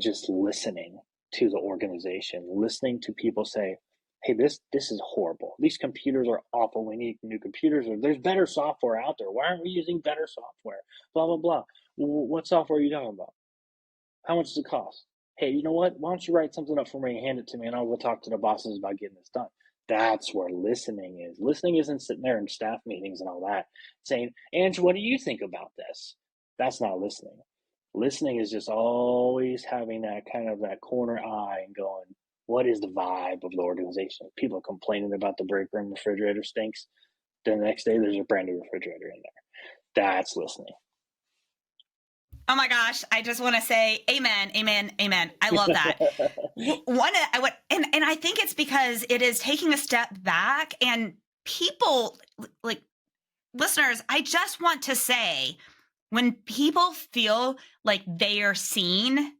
just listening to the organization, listening to people say, hey, this is horrible. These computers are awful. We need new computers, or there's better software out there. Why aren't we using better software? Blah, blah, blah. What software are you talking about? How much does it cost? Hey, you know what? Why don't you write something up for me and hand it to me, and I'll go talk to the bosses about getting this done. That's where listening is. Listening isn't sitting there in staff meetings and all that saying, Andrew, what do you think about this? That's not listening. Listening is just always having that kind of that corner eye and going, what is the vibe of the organization? People are complaining about the break room refrigerator stinks. Then the next day, there's a brand new refrigerator in there. That's listening. Oh my gosh, I just want to say amen, amen, amen. I love that. And I think it's because it is taking a step back, and people, like listeners, I just want to say, When people feel like they are seen,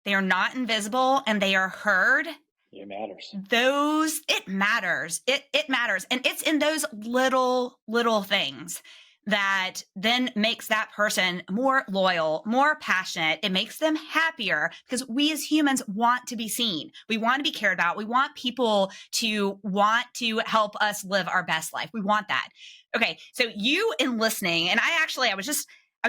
they are not invisible, and they are heard, it matters. it matters. It matters. And it's in those little things that then makes that person more loyal, more passionate. It makes them happier because we as humans want to be seen. We want to be cared about. We want people to want to help us live our best life. We want that. Okay. So you in listening, and I was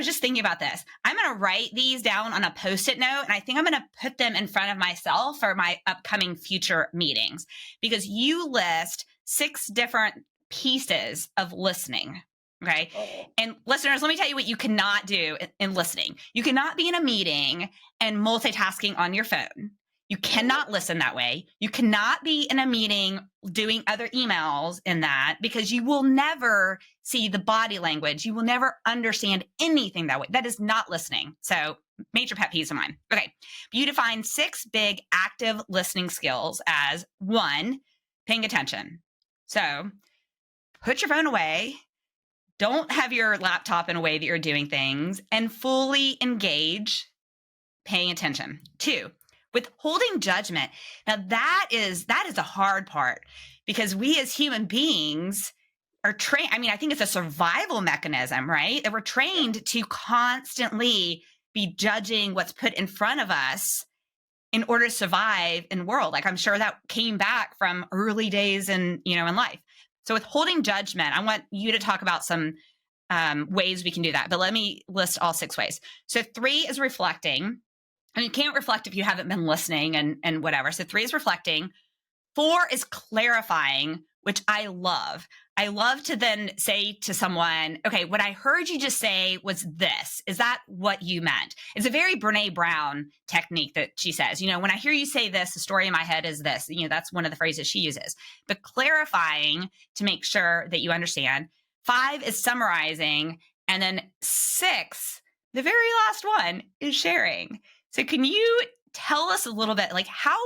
just thinking about this. I'm going to write these down on a Post-it note, and I think I'm going to put them in front of myself for my upcoming future meetings, because you list 6 different pieces of listening. Okay. Uh-oh. And listeners, let me tell you what you cannot do in listening. You cannot be in a meeting and multitasking on your phone. You cannot listen that way. You cannot be in a meeting doing other emails in that, because you will never see the body language. You will never understand anything that way. That is not listening. So major pet peeves of mine. Okay. You define 6 big active listening skills as 1, paying attention. So put your phone away. Don't have your laptop in a way that you're doing things, and fully engage paying attention. 2, withholding judgment. Now that is a hard part, because we as human beings are trained. I mean, I think it's a survival mechanism, right? That we're trained to constantly be judging what's put in front of us in order to survive in the world. Like, I'm sure that came back from early days in life. So withholding judgment, I want you to talk about some ways we can do that, but let me list all 6 ways. So 3 is reflecting. And you can't reflect if you haven't been listening and whatever. So 3 is reflecting. 4 is clarifying, which I love. I love to then say to someone, okay, what I heard you just say was this. Is that what you meant? It's a very Brene Brown technique that she says, when I hear you say this, the story in my head is this. That's one of the phrases she uses. But clarifying to make sure that you understand. 5 is summarizing. And then 6, the very last one, is sharing. So can you tell us a little bit, like, how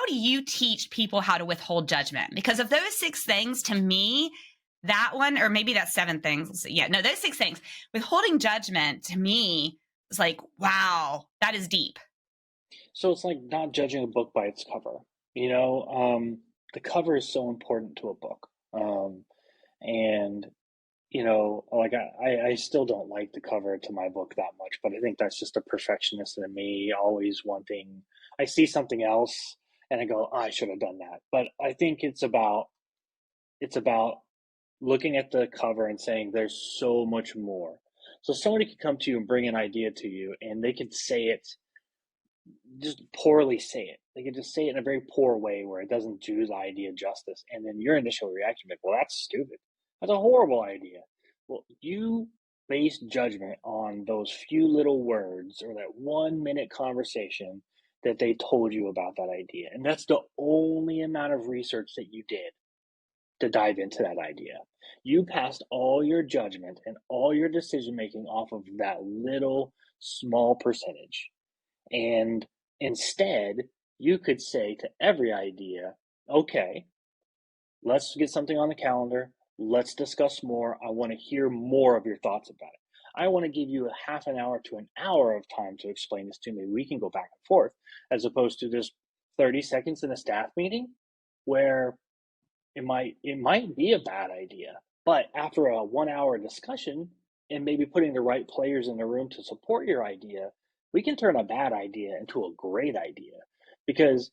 do you teach people how to withhold judgment? Because of those 6 things, to me, that one, or maybe that's 7 things. Yeah, no, those 6 things. Withholding judgment to me is like, wow, that is deep. So it's like not judging a book by its cover. The cover is so important to a book. And like I still don't like the cover to my book that much, but I think that's just a perfectionist in me, always wanting, I see something else and I go, oh, I should have done that. But I think it's about looking at the cover and saying there's so much more. So somebody could come to you and bring an idea to you, and they could say it, just poorly say it. They could just say it in a very poor way where it doesn't do the idea justice. And then your initial reaction would be, well, that's stupid. That's a horrible idea. Well, you base judgment on those few little words or that 1-minute conversation that they told you about that idea. And that's the only amount of research that you did to dive into that idea. You passed all your judgment and all your decision making off of that little small percentage. And instead, you could say to every idea, okay, let's get something on the calendar. Let's discuss more. I want to hear more of your thoughts about it. I want to give you a half an hour to an hour of time to explain this to me. We can go back and forth, as opposed to just 30 seconds in a staff meeting where it might be a bad idea. But after a 1-hour discussion and maybe putting the right players in the room to support your idea, we can turn a bad idea into a great idea, because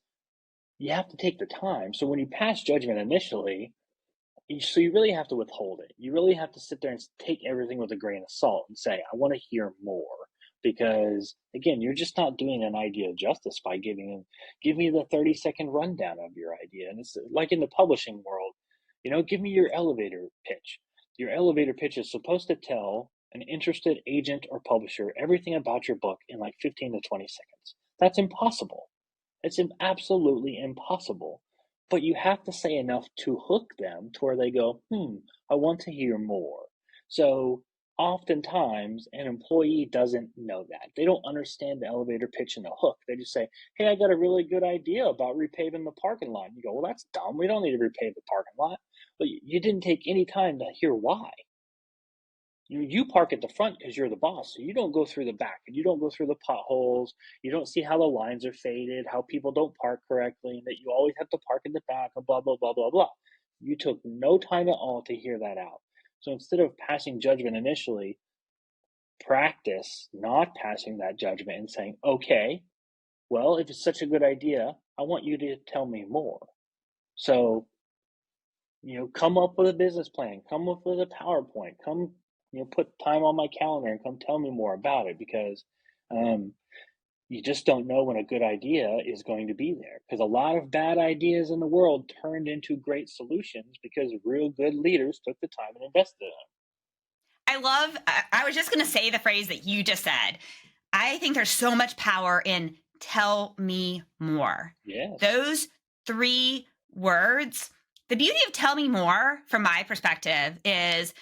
you have to take the time. So when you pass judgment initially, so you really have to withhold it. You really have to sit there and take everything with a grain of salt and say, I want to hear more. Because again, you're just not doing an idea justice by give me the 30-second rundown of your idea. And it's like in the publishing world, give me your elevator pitch. Your elevator pitch is supposed to tell an interested agent or publisher everything about your book in like 15 to 20 seconds. That's impossible. It's absolutely impossible. But you have to say enough to hook them to where they go, I want to hear more. So oftentimes an employee doesn't know that. They don't understand the elevator pitch and the hook. They just say, hey, I got a really good idea about repaving the parking lot. You go, well, that's dumb. We don't need to repave the parking lot. But you didn't take any time to hear why. You park at the front because you're the boss. So you don't go through the back and you don't go through the potholes. You don't see how the lines are faded, how people don't park correctly, and that you always have to park in the back and blah, blah, blah, blah, blah. You took no time at all to hear that out. So instead of passing judgment initially, practice not passing that judgment and saying, okay, well, if it's such a good idea, I want you to tell me more. So, come up with a business plan, come up with a PowerPoint, come, put time on my calendar and come tell me more about it because um, you just don't know when a good idea is going to be there. Because a lot of bad ideas in the world turned into great solutions because real good leaders took the time and invested in them. I was just going to say the phrase that you just said. I think there's so much power in tell me more. Yes. Those three words, the beauty of tell me more from my perspective is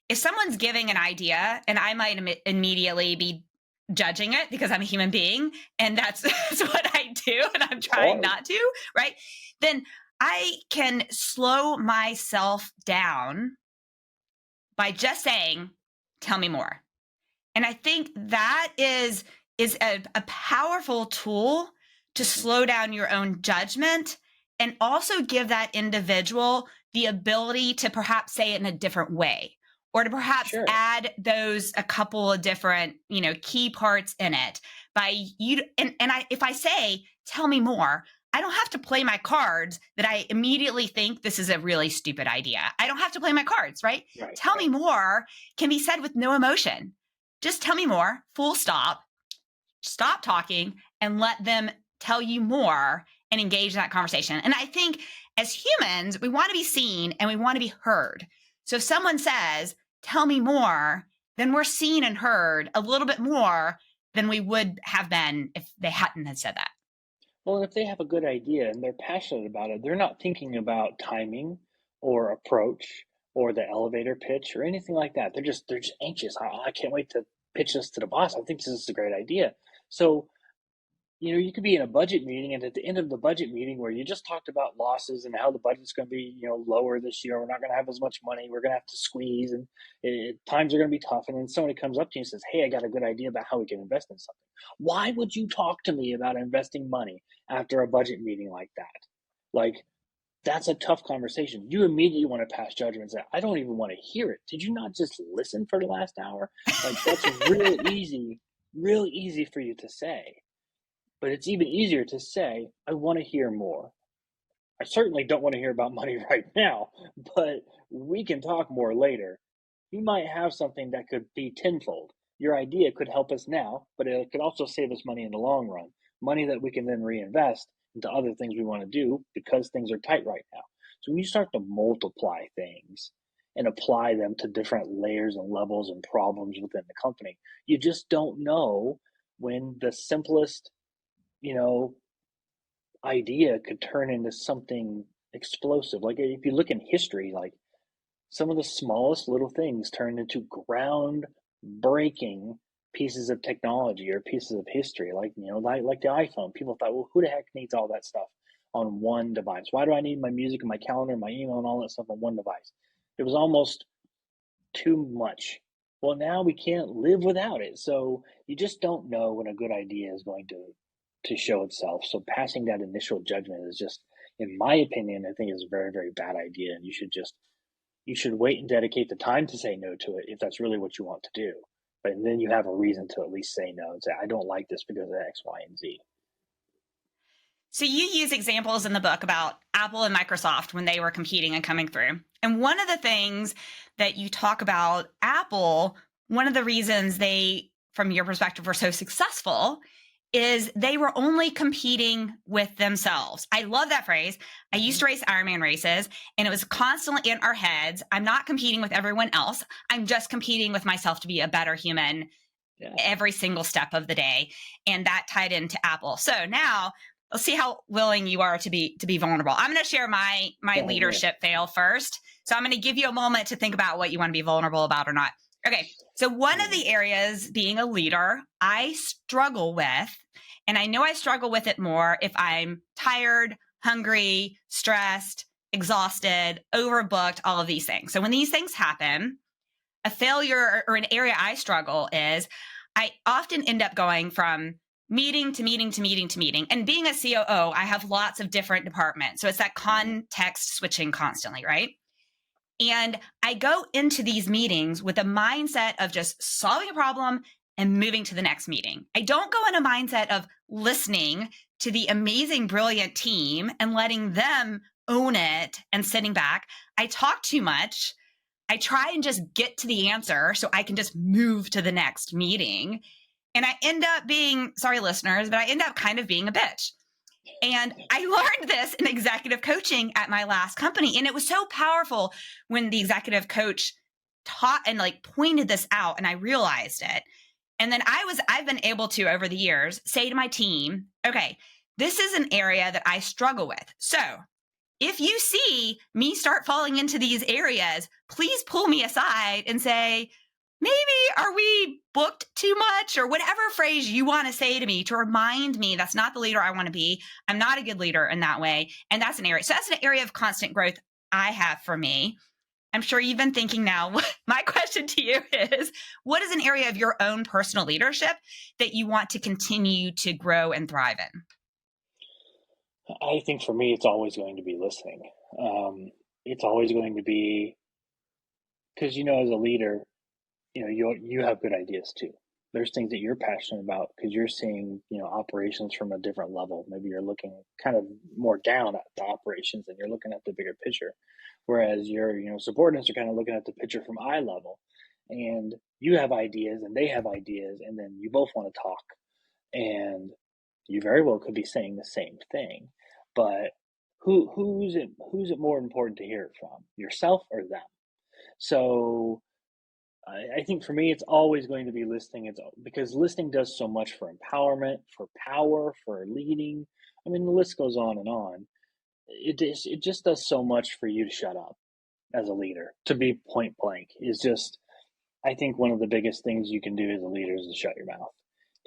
if someone's giving an idea and I might immediately be judging it because I'm a human being and that's what I do and I'm It's trying hard. not to, right? Then I can slow myself down by just saying, tell me more. And I think that is a powerful tool to Mhm. slow down your own judgment and also give that individual the ability to perhaps say it in a different way or to perhaps Sure. add those a couple of different key parts in it by you and I if I say tell me more, I don't have to play my cards that I immediately think this is a really stupid idea. I don't have to play my cards, right? Right. Tell me Right. more can be said with no emotion. Just tell me more, full stop, stop talking, and let them tell you more and engage in that conversation. And I think as humans, we want to be seen and we want to be heard. So if someone says, tell me more, then we're seen and heard a little bit more than we would have been if they hadn't had said that. Well, if they have a good idea and they're passionate about it, they're not thinking about timing or approach or the elevator pitch or anything like that. They're just anxious. I can't wait to pitch this to the boss. I think this is a great idea. So you could be in a budget meeting, and at the end of the budget meeting, where you just talked about losses and how the budget's going to be, lower this year, we're not going to have as much money, we're going to have to squeeze, and times are going to be tough. And then somebody comes up to you and says, "Hey, I got a good idea about how we can invest in something." Why would you talk to me about investing money after a budget meeting like that? Like, that's a tough conversation. You immediately want to pass judgment and say, "I don't even want to hear it. Did you not just listen for the last hour?" Like, that's real easy for you to say. But it's even easier to say, I want to hear more. I certainly don't want to hear about money right now, but we can talk more later. You might have something that could be tenfold. Your idea could help us now, but it could also save us money in the long run. Money that we can then reinvest into other things we want to do because things are tight right now. So when you start to multiply things and apply them to different layers and levels and problems within the company, you just don't know when the simplest you know, idea could turn into something explosive. Like if you look in history, like some of the smallest little things turned into ground-breaking pieces of technology or pieces of history. Like the iPhone. People thought, well, who the heck needs all that stuff on one device? Why do I need my music and my calendar, and my email, and all that stuff on one device? It was almost too much. Well, now we can't live without it. So you just don't know when a good idea is going to show itself. So passing that initial judgment is just, in my opinion, I think is a very, very bad idea. And you should wait and dedicate the time to say no to it if that's really what you want to do. But then you have a reason to at least say no and say, I don't like this because of X, Y, and Z. So you use examples in the book about Apple and Microsoft when they were competing and coming through. And one of the things that you talk about Apple, one of the reasons they, from your perspective, were so successful is they were only competing with themselves. I love that phrase. I used Mm-hmm. to race Ironman races and it was constantly in our heads. I'm not competing with everyone else. I'm just competing with myself to be a better human Yeah. every single step of the day. And that tied into Apple. So now let's see how willing you are to be vulnerable. I'm going to share my Same here. leadership fail first. So I'm going to give you a moment to think about what you want to be vulnerable about or not. Okay. So one of the areas being a leader I struggle with, and I know I struggle with it more if I'm tired, hungry, stressed, exhausted, overbooked, all of these things. So when these things happen, a failure or an area I struggle is I often end up going from meeting to meeting to meeting to meeting. And being a COO, I have lots of different departments. So it's that context switching constantly, right? And I go into these meetings with a mindset of just solving a problem and moving to the next meeting. I don't go in a mindset of listening to the amazing, brilliant team and letting them own it and sitting back. I talk too much. I try and just get to the answer so I can just move to the next meeting. And I end up being, sorry, listeners, but I end up kind of being a bitch. And I learned this in executive coaching at my last company. And it was so powerful when the executive coach taught and like pointed this out, and I realized it. And then I've been able to, over the years, say to my team, okay, this is an area that I struggle with. So if you see me start falling into these areas, please pull me aside and say, maybe are we booked too much, or whatever phrase you want to say to me to remind me that's not the leader I want to be. I'm not a good leader in that way. And that's an area. So that's an area of constant growth I have for me. I'm sure you've been thinking now, my question to you is, what is an area of your own personal leadership that you want to continue to grow and thrive in? I think for me, it's always going to be listening. It's always going to be because as a leader, you have good ideas too. There's things that you're passionate about because you're seeing operations from a different level. Maybe you're looking kind of more down at the operations and you're looking at the bigger picture, whereas your subordinates are kind of looking at the picture from eye level, and you have ideas and they have ideas, and then you both want to talk, and you very well could be saying the same thing, but who's it more important to hear it from, yourself or them? So I think for me, it's always going to be listening. It's because listening does so much for empowerment, for power, for leading. I mean, the list goes on and on. It just does so much for you to shut up as a leader. To be point blank is just, I think one of the biggest things you can do as a leader is to shut your mouth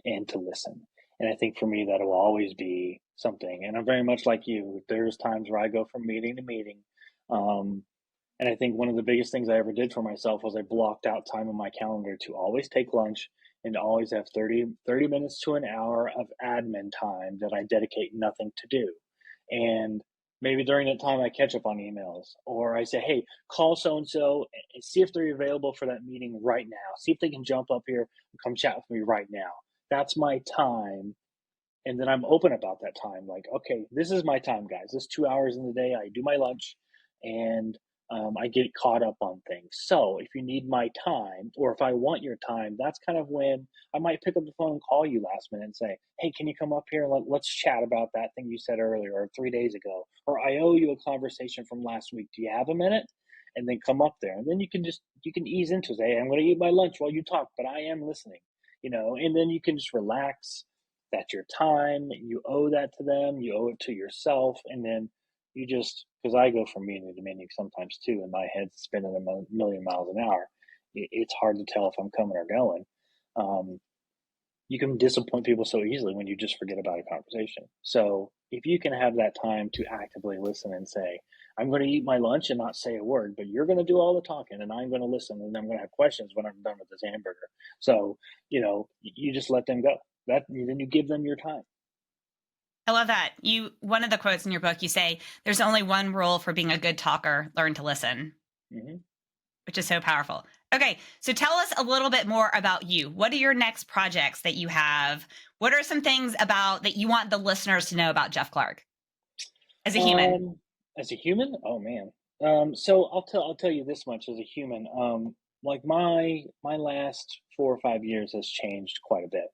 and to listen. And I think for me, that will always be something. And I'm very much like you. There's times where I go from meeting to meeting. Um, and I think one of the biggest things I ever did for myself was I blocked out time on my calendar to always take lunch and to always have thirty minutes to an hour of admin time that I dedicate nothing to do. And maybe during that time, I catch up on emails, or I say, hey, call so and so and see if they're available for that meeting right now. See if they can jump up here and come chat with me right now. That's my time. And then I'm open about that time. Like, okay, this is my time, guys. This 2 hours in the day, I do my lunch, and I get caught up on things. So if you need my time, or if I want your time, that's kind of when I might pick up the phone and call you last minute and say, hey, can you come up here and let's chat about that thing you said earlier or 3 days ago? Or I owe you a conversation from last week. Do you have a minute? And then come up there. And then you can ease into it. Say, hey, I'm going to eat my lunch while you talk, but I am listening, and then you can just relax. That's your time. You owe that to them. You owe it to yourself. And then because I go from meeting to meeting sometimes too, and my head's spinning a million miles an hour. It's hard to tell if I'm coming or going. Um, you can disappoint people so easily when you just forget about a conversation. So if you can have that time to actively listen and say, I'm going to eat my lunch and not say a word, but you're going to do all the talking and I'm going to listen and I'm going to have questions when I'm done with this hamburger. So, you just let them go. Then you give them your time. I love that. One of the quotes in your book, you say, there's only one rule for being a good talker: learn to listen, Mm-hmm. which is so powerful. Okay, so tell us a little bit more about you. What are your next projects that you have? What are some things that you want the listeners to know about Jeff Clark as a human? As a human, oh man. So I'll tell you this much as a human. Like my last 4 or 5 years has changed quite a bit.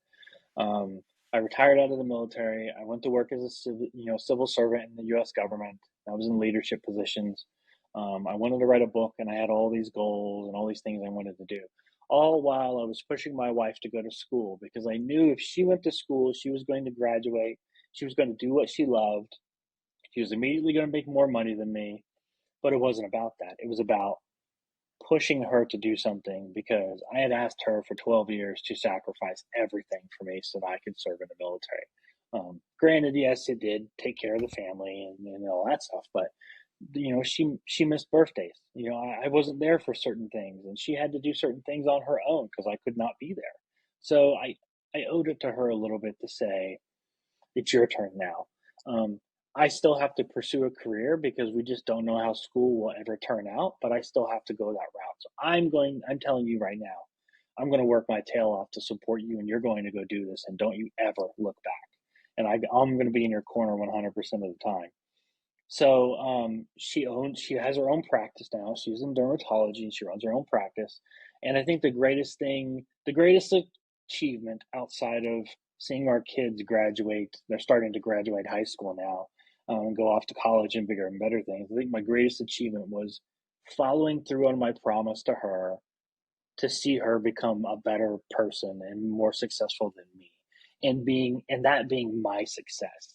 Um, I retired out of the military. I went to work as a civil servant in the U.S. government. I was in leadership positions. I wanted to write a book, and I had all these goals and all these things I wanted to do. All while I was pushing my wife to go to school because I knew if she went to school, she was going to graduate. She was going to do what she loved. She was immediately going to make more money than me. But it wasn't about that. It was about pushing her to do something because I had asked her for 12 years to sacrifice everything for me so that I could serve in the military. Granted, yes, it did take care of the family and all that stuff, but she missed birthdays. I wasn't there for certain things, and she had to do certain things on her own because I could not be there. So I owed it to her a little bit to say, it's your turn now. Um, I still have to pursue a career because we just don't know how school will ever turn out, but I still have to go that route. So I'm telling you right now, I'm going to work my tail off to support you, and you're going to go do this, and don't you ever look back. And I'm going to be in your corner 100% of the time. So she has her own practice now. She's in dermatology and she runs her own practice. And I think the greatest achievement outside of seeing our kids graduate, they're starting to graduate high school now, and go off to college and bigger and better things. I think my greatest achievement was following through on my promise to her to see her become a better person and more successful than me, and that being my success.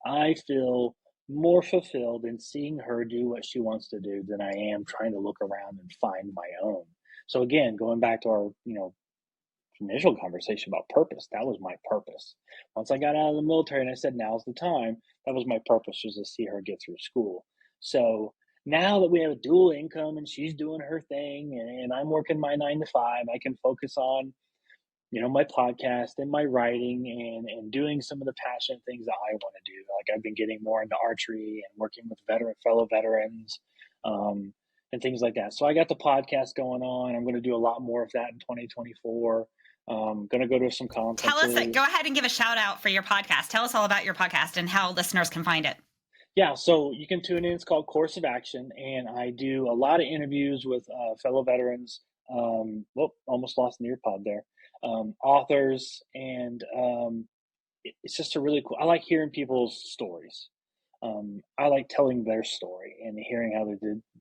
I feel more fulfilled in seeing her do what she wants to do than I am trying to look around and find my own. So again, going back to our, initial conversation about purpose, that was my purpose. Once I got out of the military and I said, now's the time, that was my purpose, was to see her get through school. So now that we have a dual income and she's doing her thing and I'm working my 9 to 5, I can focus on, my podcast and my writing and doing some of the passionate things that I want to do. Like I've been getting more into archery and working with fellow veterans, and things like that. So I got the podcast going on. I'm going to do a lot more of that in 2024. Going to go to some Tell us, conferences. go ahead and give a shout out for your podcast. Tell us all about your podcast and how listeners can find it. Yeah, so you can tune in. It's called Course of Action, and I do a lot of interviews with fellow veterans. Almost lost an ear pod there. Authors, and it's just a really cool. I like hearing people's stories. I like telling their story and hearing how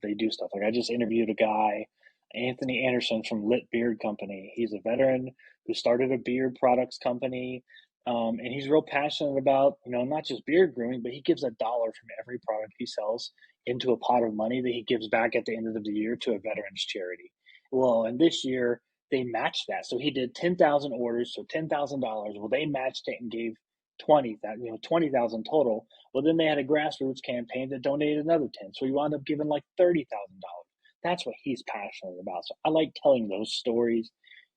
they do stuff. Like I just interviewed a guy, Anthony Anderson from Lit Beard Company. He's a veteran who started a beard products company, and he's real passionate about not just beard grooming, but he gives $1 from every product he sells into a pot of money that he gives back at the end of the year to a veterans charity. Well, and this year they matched that, so he did 10,000 orders, so $10,000. Well, they matched it and gave 20,000 total. Well, then they had a grassroots campaign that donated another 10. So he wound up giving like $30,000. That's what he's passionate about. So I like telling those stories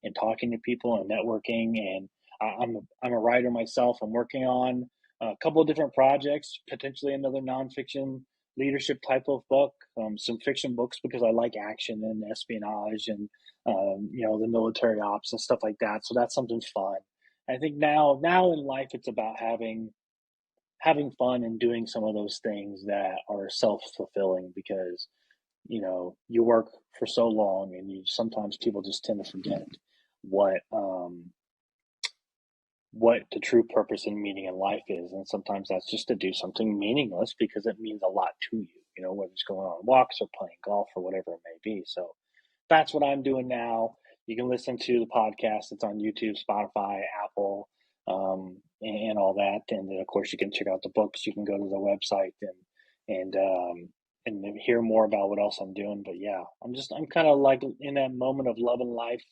and talking to people and networking. And I'm a writer myself. I'm working on a couple of different projects, potentially another nonfiction leadership type of book, some fiction books because I like action and espionage and the military ops and stuff like that. So that's something fun. I think now in life it's about having fun and doing some of those things that are self-fulfilling because you work for so long and you sometimes people just tend to forget what what the true purpose and meaning in life is, and sometimes that's just to do something meaningless because it means a lot to you, whether it's going on walks or playing golf or whatever it may be. So that's what I'm doing now. You can listen to the podcast. It's on YouTube, Spotify, Apple, and all that. And then, of course, you can check out the books. You can go to the website and hear more about what else I'm doing. But yeah, I'm kind of like in that moment of loving life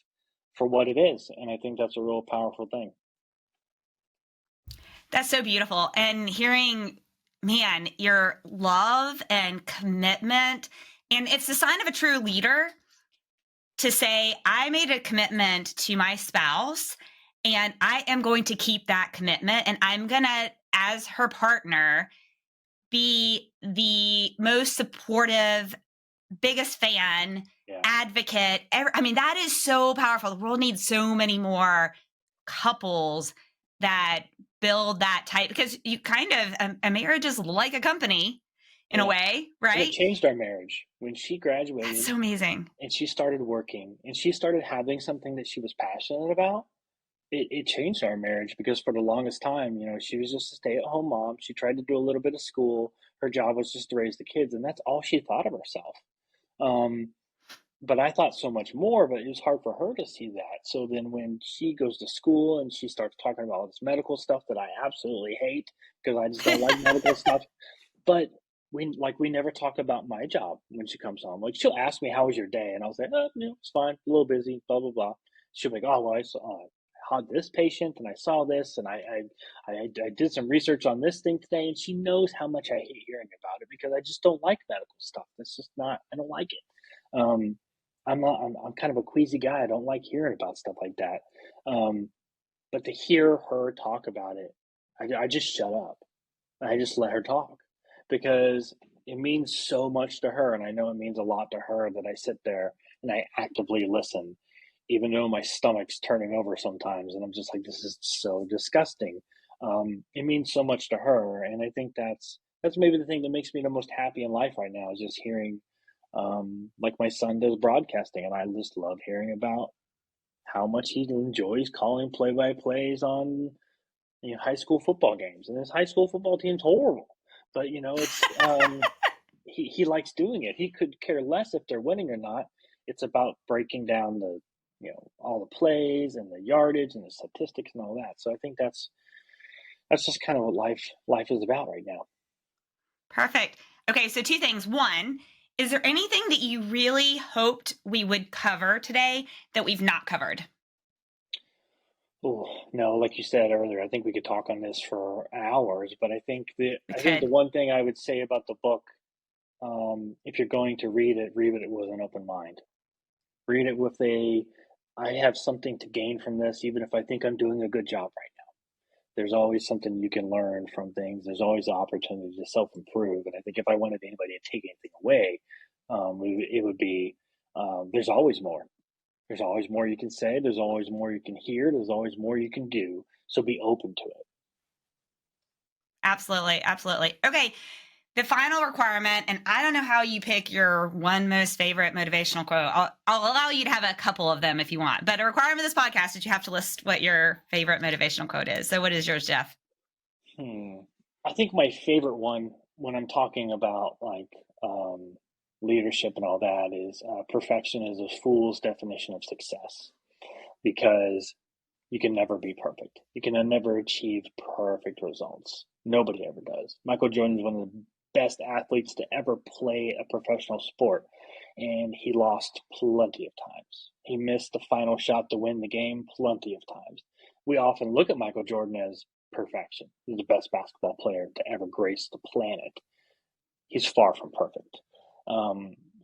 for what it is, and I think that's a real powerful thing. That's so beautiful. And hearing, man, your love and commitment, and it's the sign of a true leader to say, I made a commitment to my spouse and I am going to keep that commitment. And I'm going to, as her partner, be the most supportive, biggest fan, advocate. I mean, that is so powerful. The world needs so many more couples that build that type, because you kind of, a marriage is like a company in a way, right? And it changed our marriage when she graduated. That's so amazing. And she started working and she started having something that she was passionate about. It changed our marriage because for the longest time, she was just a stay-at-home mom. She tried to do a little bit of school. Her job was just to raise the kids, and that's all she thought of herself. But I thought so much more, but it was hard for her to see that. So then when she goes to school and she starts talking about all this medical stuff that I absolutely hate because I just don't like medical stuff. But we never talk about my job when she comes home. Like she'll ask me, how was your day? And I'll say, it's fine, a little busy, blah, blah, blah. She'll be like, oh, well, had this patient and I saw this and I did some research on this thing today. And she knows how much I hate hearing about it because I just don't like medical stuff. That's just not, I don't like it. I'm kind of a queasy guy. I don't like hearing about stuff like that. But to hear her talk about it, I just shut up. I just let her talk because it means so much to her. And I know it means a lot to her that I sit there and I actively listen, even though my stomach's turning over sometimes. And I'm just like, this is so disgusting. It means so much to her. And I think that's maybe the thing that makes me the most happy in life right now is just hearing, like my son does broadcasting. And I just love hearing about how much he enjoys calling play-by-plays on high school football games, and his high school football team's horrible. But it's he likes doing it. He could care less if they're winning or not. It's about breaking down the all the plays and the yardage and the statistics and all that. So I think that's just kind of what life is about right now. Perfect. Okay, so two things. One, is there anything that you really hoped we would cover today that we've not covered? Oh, no, like you said earlier, I think we could talk on this for hours, but I think the could. one thing I would say about the book, if you're going to read it with an open mind. Read it with I have something to gain from this, even if I think I'm doing a good job right now. There's always something you can learn from things. There's always the opportunity to self-improve. And I think if I wanted anybody to take anything away, it would be, there's always more. There's always more you can say. There's always more you can hear. There's always more you can do. So be open to it. Absolutely. Absolutely. Okay. The final requirement, and I don't know how you pick your one most favorite motivational quote. I'll allow you to have a couple of them if you want, but a requirement of this podcast is you have to list what your favorite motivational quote is. So what is yours, Jeff? I think my favorite one when I'm talking about leadership and all that is perfection is a fool's definition of success, because you can never be perfect. You can never achieve perfect results. Nobody ever does. Michael Jordan is one of the best athletes to ever play a professional sport, and he lost plenty of times. He missed the final shot to win the game plenty of times. We often look at Michael Jordan as perfection. He's the best basketball player to ever grace the planet. He's far from perfect.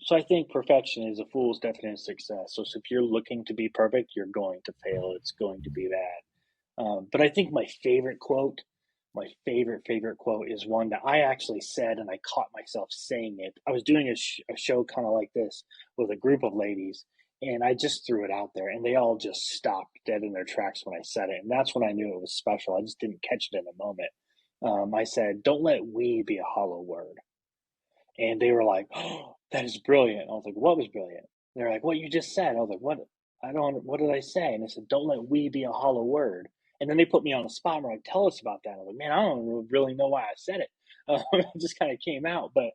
So I think perfection is a fool's definition of success. So if you're looking to be perfect, you're going to fail. It's going to be bad. But I think my favorite quote is one that I actually said, and I caught myself saying it. I was doing a show kind of like this with a group of ladies, and I just threw it out there, and they all just stopped dead in their tracks when I said it. And that's when I knew it was special. I just didn't catch it in a moment. I said, "Don't let we be a hollow word." And they were like, "Oh, that is brilliant." I was like, "What was brilliant?" They're like, "What you just said." I was like, "What? What did I say?" And they said, "Don't let we be a hollow word." And then they put me on the spot and were like, "Tell us about that." I was like, "Man, I don't really know why I said it." It just kind of came out. But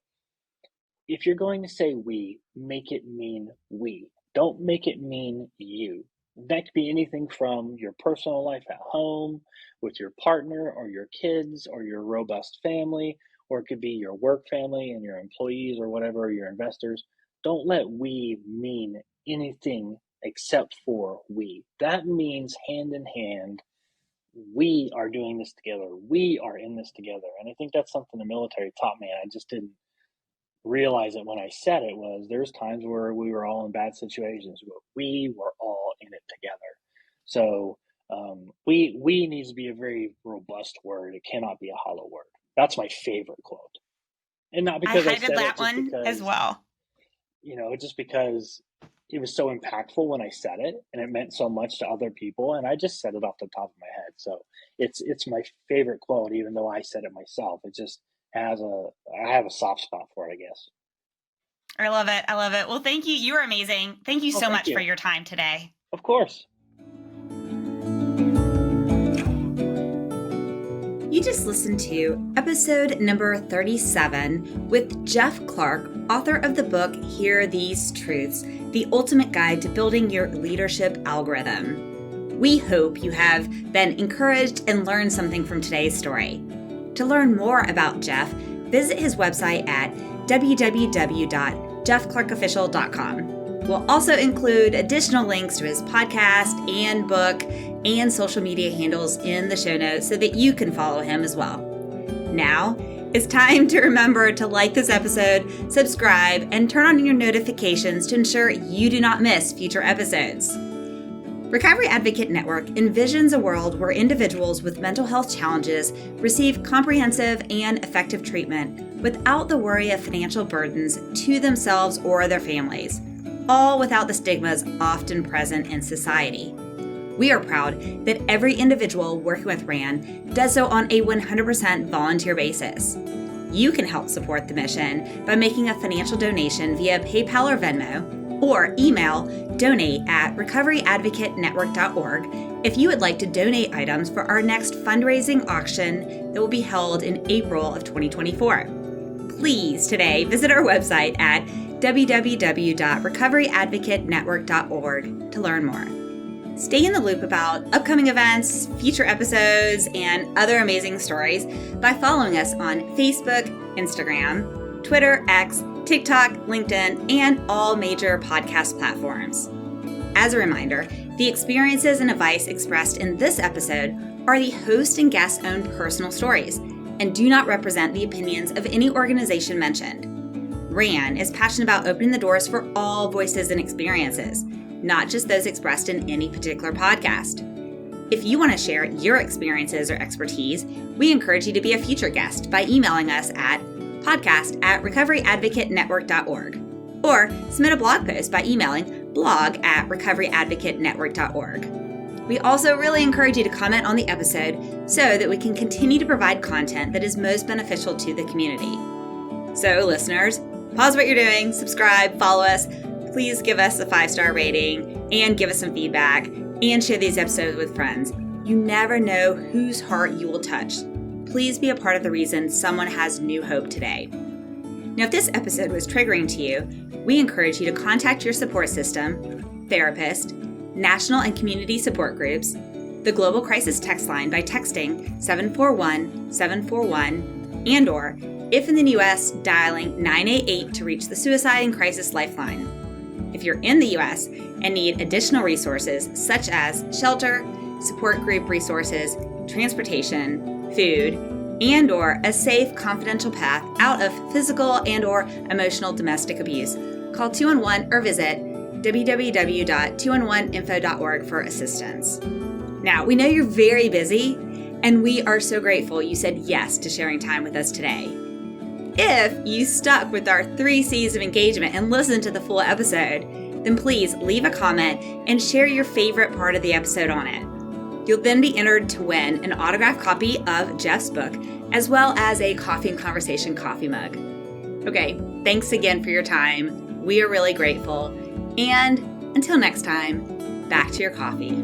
if you're going to say we, make it mean we. Don't make it mean you. That could be anything from your personal life at home, with your partner or your kids or your robust family, or it could be your work family and your employees or whatever, your investors. Don't let we mean anything except for we. That means hand in hand. We are doing this together. We are in this together. And I think that's something the military taught me. And I just didn't realize it when I said it. Was there's times where we were all in bad situations, but we were all in it together. So we needs to be a very robust word. It cannot be a hollow word. That's my favorite quote. And not because I said that it, just one because, as well. Just because it was so impactful when I said it, and it meant so much to other people, and I just said it off the top of my head. So it's my favorite quote, even though I said it myself. It just I have a soft spot for it, I guess. I love it. I love it. Well, thank you. You are amazing. Thank you so much for your time today. Of course. You just listened to episode number 37 with Jeff Clark, author of the book, Hear These Truths, the ultimate guide to building your leadership algorithm. We hope you have been encouraged and learned something from today's story. To learn more about Jeff, visit his website at www.jeffclarkofficial.com. We'll also include additional links to his podcast and book and social media handles in the show notes so that you can follow him as well. Now, it's time to remember to like this episode, subscribe, and turn on your notifications to ensure you do not miss future episodes. Recovery Advocate Network envisions a world where individuals with mental health challenges receive comprehensive and effective treatment without the worry of financial burdens to themselves or their families, all without the stigmas often present in society. We are proud that every individual working with RAN does so on a 100% volunteer basis. You can help support the mission by making a financial donation via PayPal or Venmo, or email donate@recoveryadvocatenetwork.org if you would like to donate items for our next fundraising auction that will be held in April of 2024. Please today visit our website at www.recoveryadvocatenetwork.org to learn more. Stay in the loop about upcoming events, future episodes, and other amazing stories by following us on Facebook, Instagram, Twitter, X, TikTok, LinkedIn, and all major podcast platforms. As a reminder, the experiences and advice expressed in this episode are the host and guest's own personal stories and do not represent the opinions of any organization mentioned. RAN is passionate about opening the doors for all voices and experiences, not just those expressed in any particular podcast. If you want to share your experiences or expertise, we encourage you to be a future guest by emailing us at podcast@recoveryadvocatenetwork.org or submit a blog post by emailing blog@recoveryadvocatenetwork.org. We also really encourage you to comment on the episode so that we can continue to provide content that is most beneficial to the community. So listeners, pause what you're doing, subscribe, follow us. Please give us a 5-star rating and give us some feedback and share these episodes with friends. You never know whose heart you will touch. Please be a part of the reason someone has new hope today. Now, if this episode was triggering to you, we encourage you to contact your support system, therapist, national and community support groups, the Global Crisis Text Line by texting 741-741, and/or, if in the U.S., dialing 988 to reach the Suicide and Crisis Lifeline. If you're in the U.S. and need additional resources such as shelter, support group resources, transportation, food, and/or a safe, confidential path out of physical and/or emotional domestic abuse, call 211 or visit www.211info.org for assistance. Now, we know you're very busy, and we are so grateful you said yes to sharing time with us today. If you stuck with our 3 C's of engagement and listened to the full episode, then please leave a comment and share your favorite part of the episode on it. You'll then be entered to win an autographed copy of Jeff's book, as well as a Coffee and Conversation coffee mug. Okay, thanks again for your time. We are really grateful. And until next time, back to your coffee.